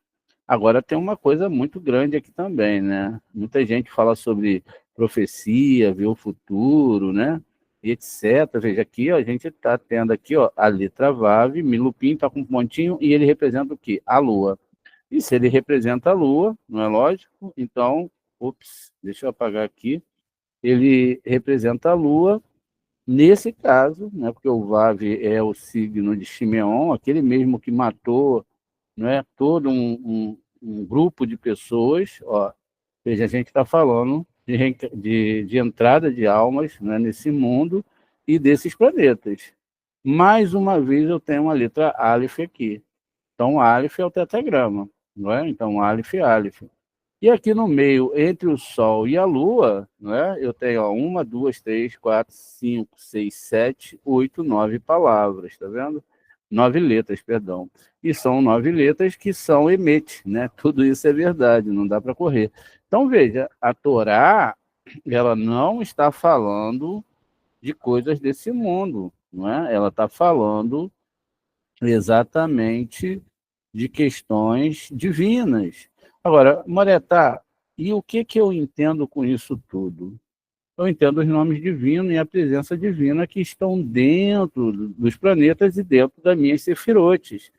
Agora tem uma coisa muito grande aqui também, né? Muita gente fala sobre profecia, ver o futuro, né? E etc. Veja aqui, ó, a gente está tendo aqui, ó, a letra Vav, Milupim está com um pontinho e ele representa o quê? A Lua. E se ele representa a Lua, não é lógico? Então, deixa eu apagar aqui. Ele representa a Lua. Nesse caso, né, porque o Vav é o signo de Shimeon, aquele mesmo que matou, não é, todo um grupo de pessoas, ó, veja, a gente está falando de entrada de almas, né, nesse mundo e desses planetas. Mais uma vez eu tenho uma letra Aleph aqui. Então, Aleph é o tetragrama, não é? Então, Aleph, Aleph. E aqui no meio, entre o Sol e a Lua, né, eu tenho ó, 1, 2, 3, 4, 5, 6, 7, 8, 9 palavras, tá vendo? 9 letras, perdão. E são 9 letras que são Emet, né? Tudo isso é verdade, não dá para correr. Então, veja, a Torá, ela não está falando de coisas desse mundo, não é? Ela está falando exatamente de questões divinas. Agora, Moretá, e o que eu entendo com isso tudo? Eu entendo os nomes divinos e a presença divina que estão dentro dos planetas e dentro das minhas sefirotes.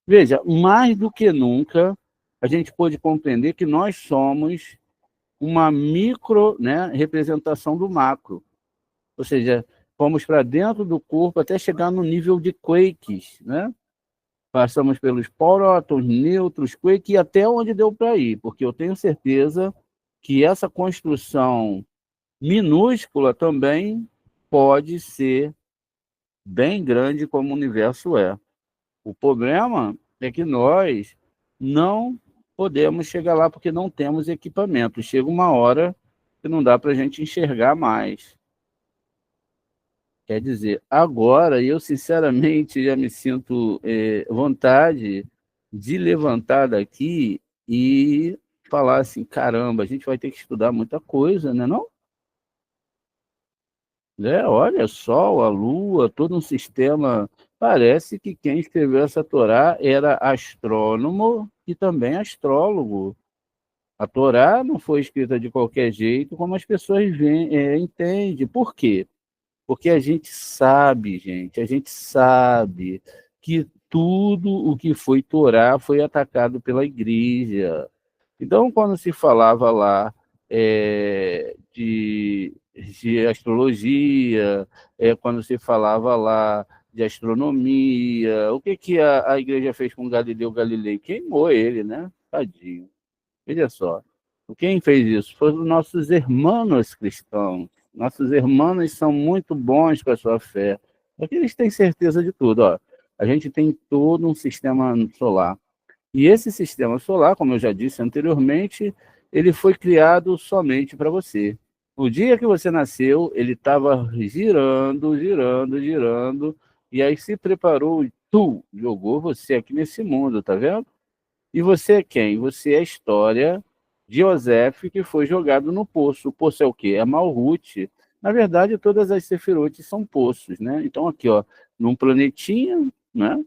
Veja, mais do que nunca, a gente pôde compreender que nós somos uma micro, né, representação do macro. Ou seja, fomos para dentro do corpo até chegar no nível de quakes, né? Passamos pelos prótons, nêutrons, quake e até onde deu para ir, porque eu tenho certeza que essa construção minúscula também pode ser bem grande como o universo é. O problema é que nós não podemos chegar lá porque não temos equipamento. Chega uma hora que não dá para a gente enxergar mais. Quer dizer, agora eu sinceramente já me sinto vontade de levantar daqui e falar assim, caramba, a gente vai ter que estudar muita coisa, né, não? Olha, Sol, a Lua, todo um sistema Parece que quem escreveu essa Torá era astrônomo e também astrólogo. A Torá não foi escrita de qualquer jeito, como as pessoas entendem. Por quê? Porque a gente sabe, gente, a gente sabe que tudo o que foi Torá foi atacado pela igreja. Então, quando se falava lá de astrologia, quando se falava lá de astronomia, o que, que a igreja fez com Galileu Galilei? Queimou ele, né? Tadinho. Veja só. Quem fez isso? Foram os nossos irmãos cristãos. Nossos irmãos são muito bons com a sua fé, porque eles têm certeza de tudo. Ó. A gente tem todo um sistema solar. E esse sistema solar, como eu já disse anteriormente, ele foi criado somente para você. O dia que você nasceu, ele estava girando, girando, girando, e aí se preparou e jogou você aqui nesse mundo, tá vendo? E você é quem? Você é a história de Yosef que foi jogado no poço. O poço é o quê? É Malhut. Na verdade, todas as Sefirot são poços, né? Então, aqui, ó, num planetinha, né?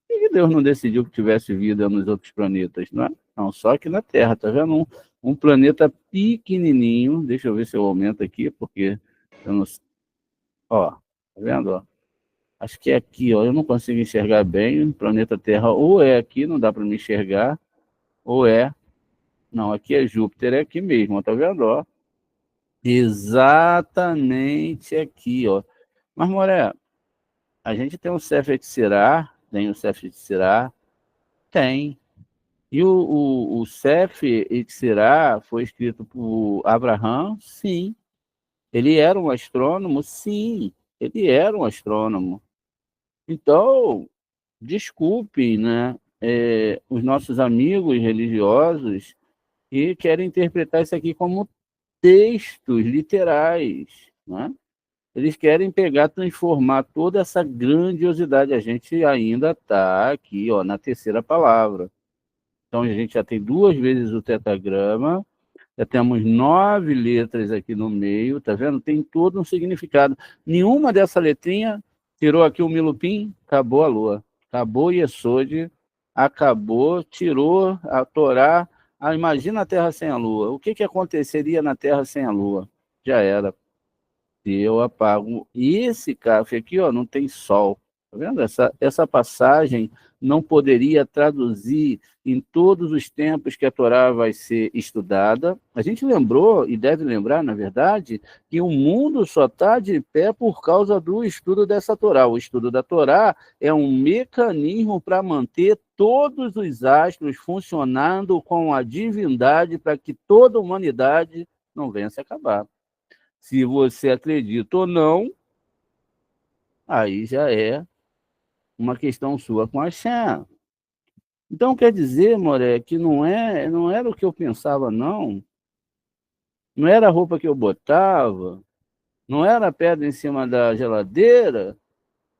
Por que Deus não decidiu que tivesse vida nos outros planetas, não é? Não, só aqui na Terra, tá vendo? Um planeta pequenininho. Deixa eu ver se eu aumento aqui, porque eu não... Ó, tá vendo, ó? Acho que é aqui, ó. Eu não consigo enxergar bem. O planeta Terra ou é aqui, não dá para me enxergar, ou é... Não, aqui é Júpiter, é aqui mesmo, ó, tá vendo, ó? Exatamente aqui, ó. Mas, Moré, a gente tem o Sefer Yetzirah, tem o Sefer Yetzirah, tem. E o Sefer Yetzirah foi escrito por Abraham? Sim. Ele era um astrônomo? Sim. Ele era um astrônomo. Então, desculpe, né, os nossos amigos religiosos que querem interpretar isso aqui como textos literais, né? Eles querem pegar, transformar toda essa grandiosidade. A gente ainda está aqui, ó, na terceira palavra. Então, a gente já tem duas vezes o tetragrama, já temos 9 letras aqui no meio, tá vendo? Tem todo um significado. Nenhuma dessa letrinha tirou aqui o Milupim, acabou a lua. Acabou Yesod, acabou, tirou a Torá. Ah, imagina a Terra sem a lua. O que, que aconteceria na Terra sem a lua? Já era. Se eu apago esse café aqui, ó, não tem sol. Tá vendo? Essa passagem não poderia traduzir em todos os tempos que a Torá vai ser estudada. A gente lembrou, e deve lembrar, na verdade, que o mundo só está de pé por causa do estudo dessa Torá. O estudo da Torá é um mecanismo para manter todos os astros funcionando com a divindade para que toda a humanidade não venha se acabar. Se você acredita ou não, aí já é uma questão sua com a Shem. Então, quer dizer, Moré, que não era o que eu pensava, não. Não era a roupa que eu botava, não era a pedra em cima da geladeira,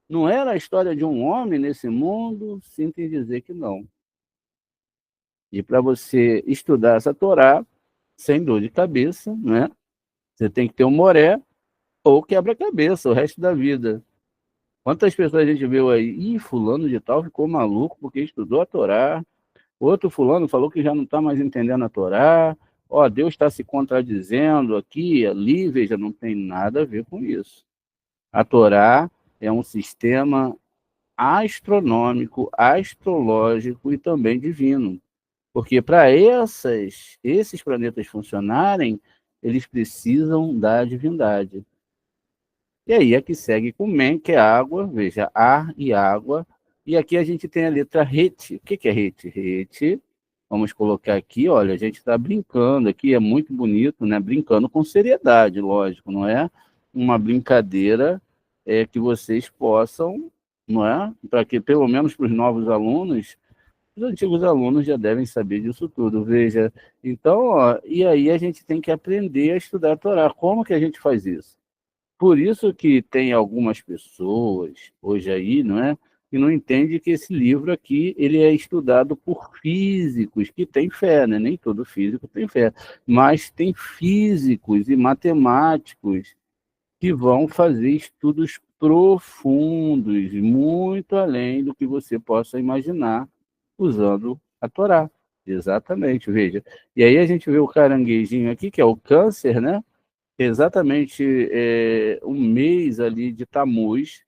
não era a história de um homem nesse mundo. Sinto em dizer que não. E para você estudar essa Torá, sem dor de cabeça, né? Você tem que ter um Moré ou quebra-cabeça o resto da vida. Quantas pessoas a gente viu aí? Ih, fulano de tal ficou maluco porque estudou a Torá. Outro fulano falou que já não está mais entendendo a Torá. Ó, Deus está se contradizendo aqui, ali, veja, não tem nada a ver com isso. A Torá é um sistema astronômico, astrológico e também divino. Porque para esses planetas funcionarem, eles precisam da divindade. E aí aqui segue com men, que é água, veja, ar e água. E aqui a gente tem a letra ret. O que é ret? Ret, vamos colocar aqui, olha, a gente está brincando aqui, é muito bonito, né? Brincando com seriedade, lógico, não é uma brincadeira que vocês possam, não é? Para que, pelo menos para os novos alunos, os antigos alunos já devem saber disso tudo, veja. Então, ó, e aí a gente tem que aprender a estudar a Torá. Como que a gente faz isso? Por isso que tem algumas pessoas hoje aí, não é, que não entendem que esse livro aqui ele é estudado por físicos que têm fé, né? Nem todo físico tem fé, mas tem físicos e matemáticos que vão fazer estudos profundos, muito além do que você possa imaginar, usando a Torá. Exatamente, veja. E aí a gente vê o caranguejinho aqui, que é o câncer, né? Exatamente um mês ali de Tamuz.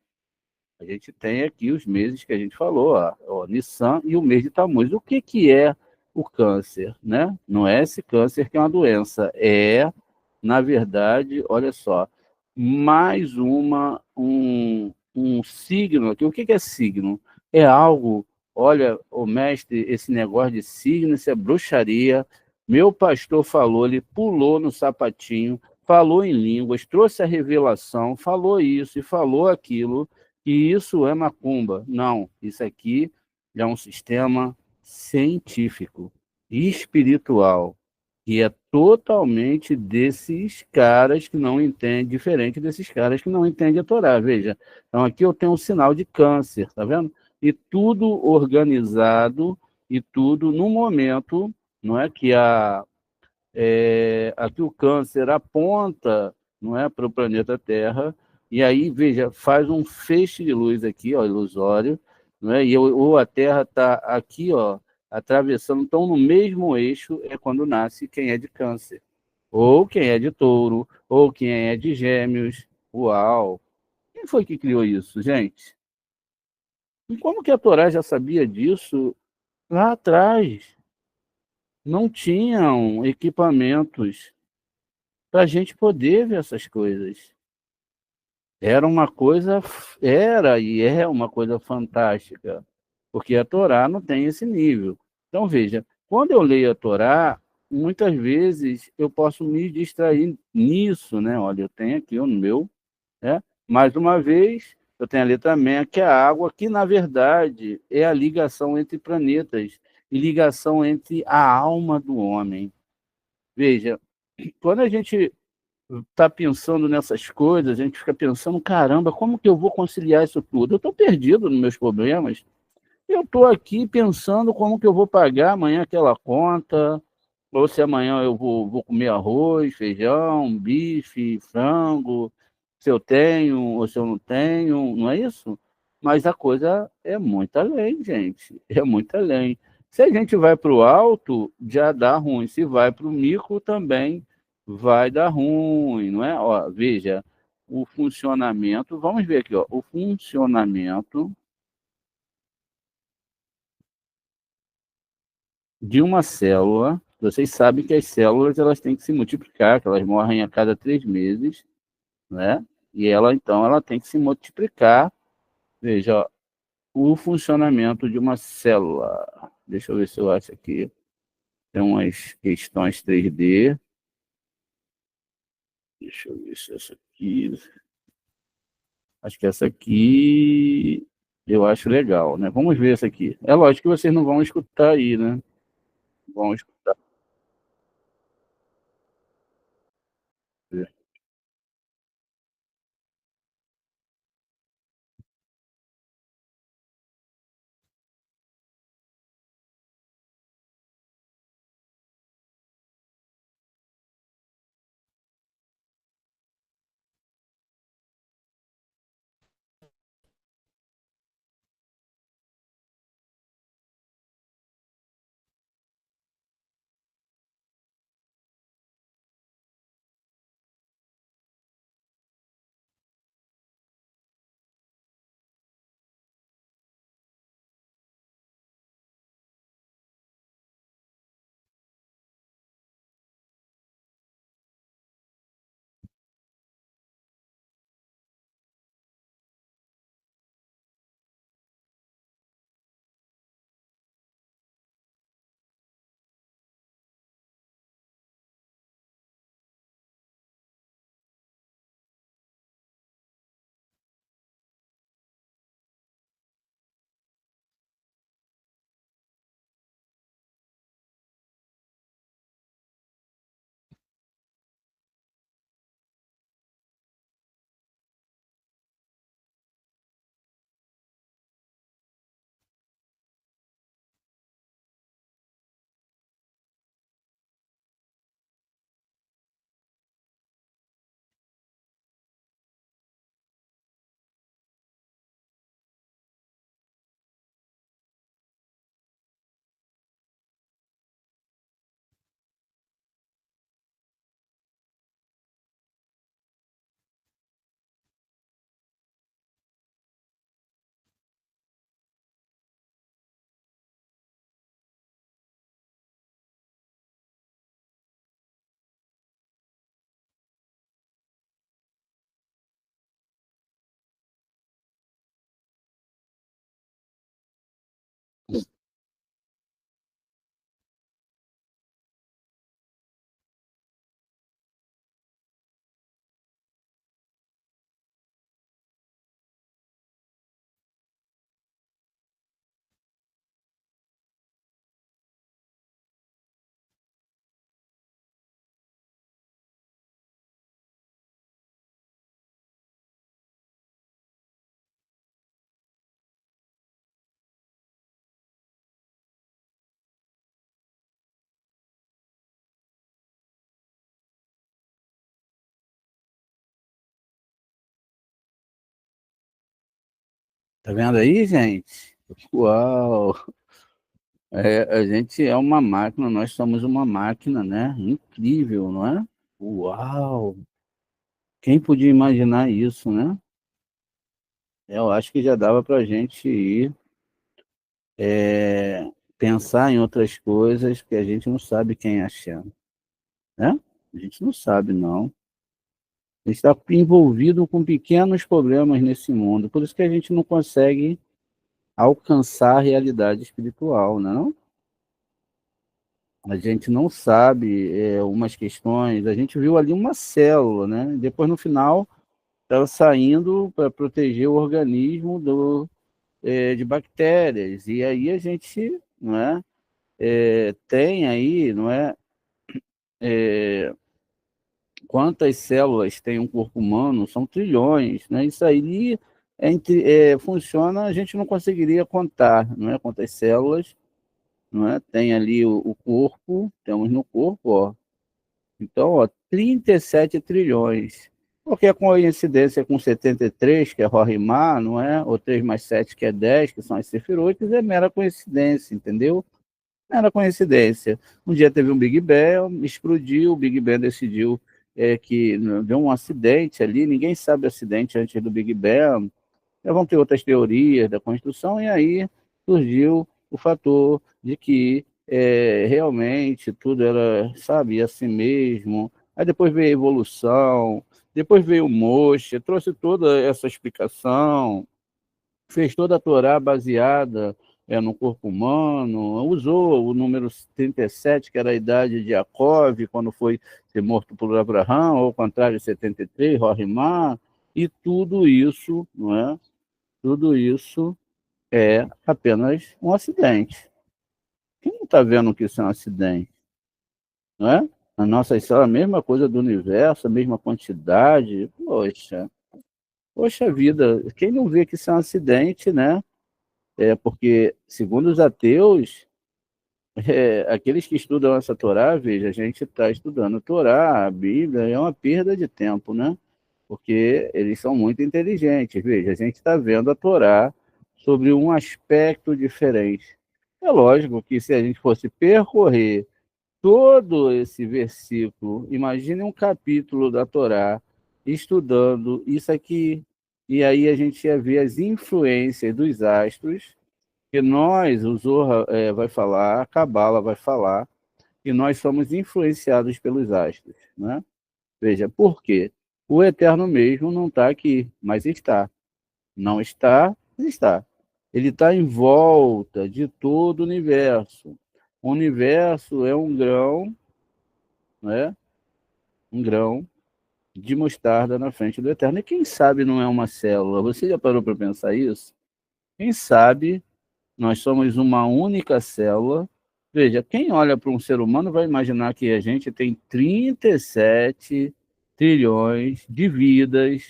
A gente tem aqui os meses que a gente falou, ó, Nissan e o mês de Tamuz. O que, que é o câncer, né? Não é esse câncer que é uma doença, na verdade, olha só, mais um signo aqui. O que, que é signo? É algo, olha, o mestre, esse negócio de signo, isso é bruxaria. Meu pastor falou, ele pulou no sapatinho, falou em línguas, trouxe a revelação, falou isso e falou aquilo, e isso é macumba. Não, isso aqui é um sistema científico, espiritual, que é totalmente desses caras que não entendem, diferente desses caras que não entendem a Torá. Veja, então aqui eu tenho um sinal de câncer, tá vendo? E tudo organizado, e tudo no momento, não é que aqui o câncer aponta, não é, para o planeta Terra, e aí, veja, faz um feixe de luz aqui, ó, ilusório, não é? Ou a Terra está aqui, ó, atravessando, então no mesmo eixo é quando nasce quem é de câncer, ou quem é de touro, ou quem é de gêmeos. Uau! Quem foi que criou isso, gente? E como que a Torá já sabia disso lá atrás? Não tinham equipamentos para a gente poder ver essas coisas. Era uma coisa, era e é uma coisa fantástica, porque a Torá não tem esse nível. Então, veja, quando eu leio a Torá, muitas vezes eu posso me distrair nisso, né? Olha, eu tenho aqui o meu, né? Mais uma vez, eu tenho a letra Mé, que é a água, que na verdade é a ligação entre planetas e ligação entre a alma do homem. Veja, quando a gente está pensando nessas coisas, a gente fica pensando, caramba, como que eu vou conciliar isso tudo? Eu estou perdido nos meus problemas. Eu estou aqui pensando como que eu vou pagar amanhã aquela conta, ou se amanhã eu vou comer arroz, feijão, bife, frango, se eu tenho ou se eu não tenho, não é isso? Mas a coisa é muito além, gente, é muito além. Se a gente vai para o alto, já dá ruim. Se vai para o micro, também vai dar ruim, não é? Ó, veja, o funcionamento, vamos ver aqui, ó, o funcionamento de uma célula. Vocês sabem que as células elas têm que se multiplicar, que elas morrem a cada 3 meses, né? E ela, então, ela tem que se multiplicar. Veja, ó, o funcionamento de uma célula. Deixa eu ver se eu acho aqui. Tem umas questões 3D. Deixa eu ver se essa aqui. Acho que essa aqui eu acho legal, né? Vamos ver essa aqui. É lógico que vocês não vão escutar aí, né? Vão escutar. Tá vendo aí, gente? Uau! A gente é uma máquina, nós somos uma máquina, né? Incrível, não é? Uau! Quem podia imaginar isso, né? Eu acho que já dava para a gente ir pensar em outras coisas que a gente não sabe quem é a Shem, né? A gente não sabe, não. A gente está envolvido com pequenos problemas nesse mundo, por isso que a gente não consegue alcançar a realidade espiritual, não? A gente não sabe umas questões, a gente viu ali uma célula, né? Depois, no final, estava saindo para proteger o organismo de bactérias. E aí a gente, não é, tem aí, não é, é, quantas células tem um corpo humano? São trilhões, né? Isso aí funciona, a gente não conseguiria contar, não é? Quantas células, não é? Tem ali o corpo, temos no corpo, ó. Então, ó, 37 trilhões. Porque a coincidência com 73, que é Rorimar, não é? Ou 3 mais 7, que é 10, que são as Sefirot, é mera coincidência, entendeu? Mera coincidência. Um dia teve um Big Bang, explodiu, o Big Bang decidiu que deu um acidente ali, ninguém sabe o acidente antes do Big Bang. Vão ter outras teorias da construção, e aí surgiu o fator de que realmente tudo era, sabe, assim mesmo. Aí depois veio a evolução, depois veio o Moshe, trouxe toda essa explicação, fez toda a Torá baseada no corpo humano, usou o número 37, que era a idade de Jacó, quando foi ser morto por Abraão, ou ao contrário, 73, Rorimá, e tudo isso, não é? Tudo isso é apenas um acidente. Quem não está vendo que isso é um acidente? Não é? A nossa história, a mesma coisa do universo, a mesma quantidade. Poxa vida, quem não vê que isso é um acidente, né? Porque, segundo os ateus, aqueles que estudam essa Torá, veja, a gente está estudando a Torá, a Bíblia, é uma perda de tempo, né? Porque eles são muito inteligentes. Veja, a gente está vendo a Torá sobre um aspecto diferente. É lógico que se a gente fosse percorrer todo esse versículo, imagine um capítulo da Torá, estudando isso aqui, e aí a gente ia ver as influências dos astros, que nós, o Zohar vai falar, a Cabala vai falar, que nós somos influenciados pelos astros, né? Veja, por quê? O eterno mesmo não está aqui, mas está. Não está, está. Ele está em volta de todo o universo. O universo é um grão, né? Um grão de mostarda na frente do eterno. E quem sabe não é uma célula? Você já parou para pensar isso? Quem sabe nós somos uma única célula. Veja, quem olha para um ser humano vai imaginar que a gente tem 37 trilhões de vidas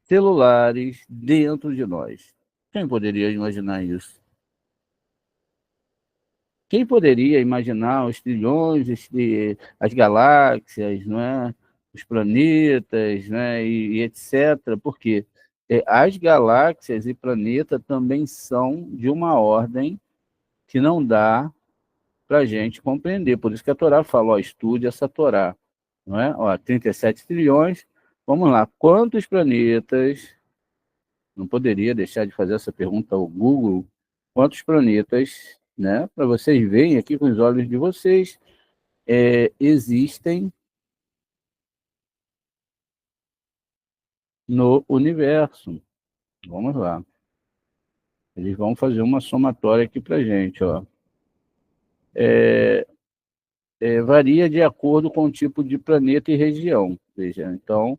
celulares dentro de nós. Quem poderia imaginar isso? Quem poderia imaginar os trilhões, as galáxias, não é? Os planetas, né? E etc. Porque as galáxias e planetas também são de uma ordem que não dá para a gente compreender. Por isso que a Torá fala, ó, estude essa Torá. Não é? Ó, 37 trilhões. Vamos lá, quantos planetas? Não poderia deixar de fazer essa pergunta ao Google. Quantos planetas, né? Para vocês verem aqui com os olhos de vocês, existem no universo. Vamos lá. Eles vão fazer uma somatória aqui para a gente. Ó. Varia de acordo com o tipo de planeta e região. Veja, então,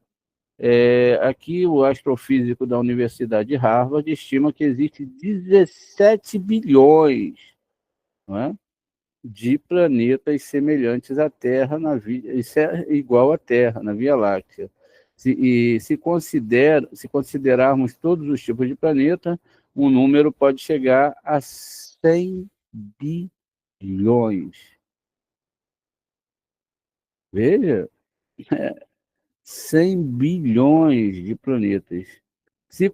aqui o astrofísico da Universidade de Harvard estima que existe 17 bilhões, não é? De planetas semelhantes à Terra isso é igual à Terra na Via Láctea. Se considerarmos todos os tipos de planeta, o número pode chegar a 100 bilhões. Veja, 100 bilhões de planetas. Se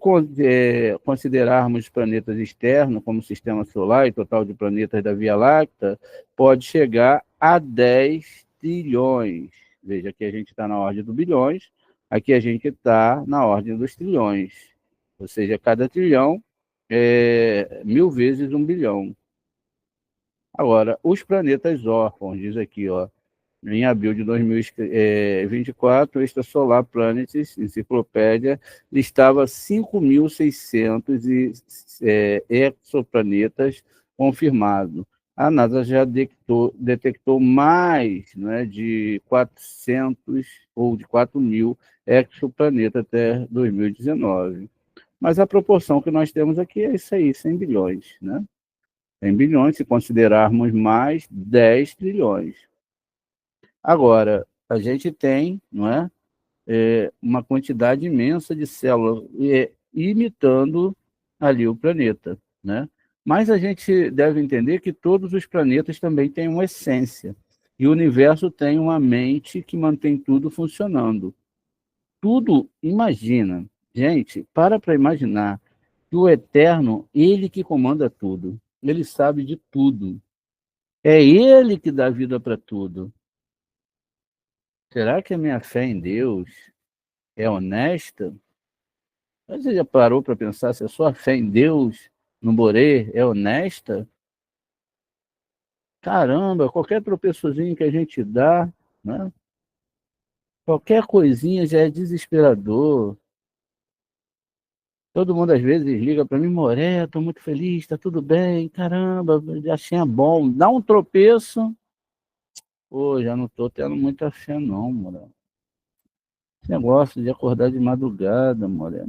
considerarmos planetas externos, como o Sistema Solar e total de planetas da Via Láctea, pode chegar a 10 trilhões. Veja, aqui a gente está na ordem dos bilhões, aqui a gente está na ordem dos trilhões. Ou seja, cada trilhão é 1000 vezes 1 bilhão. Agora, os planetas órfãos, diz aqui, ó, em abril de 2024, o Extra Solar Planets, enciclopédia, listava 5.600 exoplanetas confirmados. A NASA já detectou mais, né, de 400 ou de 4.000 exoplanetas até 2019. Mas a proporção que nós temos aqui é isso aí, 100 bilhões, né? 100 bilhões, se considerarmos mais 10 trilhões. Agora, a gente tem, não é, uma quantidade imensa de células imitando ali o planeta, né? Mas a gente deve entender que todos os planetas também têm uma essência. E o universo tem uma mente que mantém tudo funcionando. Tudo, imagina, gente, para imaginar que o Eterno, ele que comanda tudo. Ele sabe de tudo. É ele que dá vida para tudo. Será que a minha fé em Deus é honesta? Você já parou para pensar se a sua fé em Deus, no Borê, é honesta? Caramba, qualquer tropeçozinho que a gente dá, né? Qualquer coisinha já é desesperador. Todo mundo às vezes liga para mim, Moré, estou muito feliz, está tudo bem, caramba, achei bom. Dá um tropeço, pô, já não estou tendo muita fé não, Moré. Esse negócio de acordar de madrugada, Moré.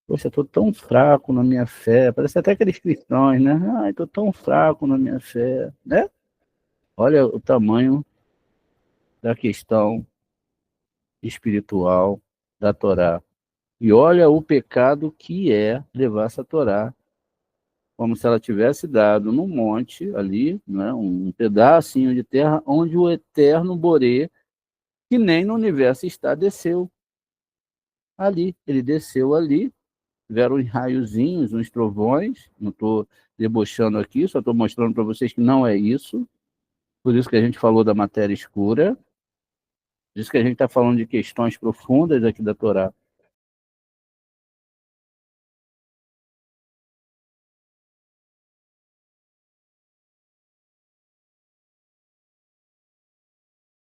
Poxa, estou tão fraco na minha fé. Parece até aqueles cristãos, né? Ai, estou tão fraco na minha fé, né? Olha o tamanho da questão espiritual da Torá. E olha o pecado que é levar essa Torá, como se ela tivesse dado num monte ali, né? Um pedacinho de terra, onde o eterno Borê, que nem no universo está, desceu ali. Ele desceu ali. Tiveram uns raiozinhos, uns trovões, não estou debochando aqui, só estou mostrando para vocês que não é isso. Por isso que a gente falou da matéria escura, por isso que a gente está falando de questões profundas aqui da Torá.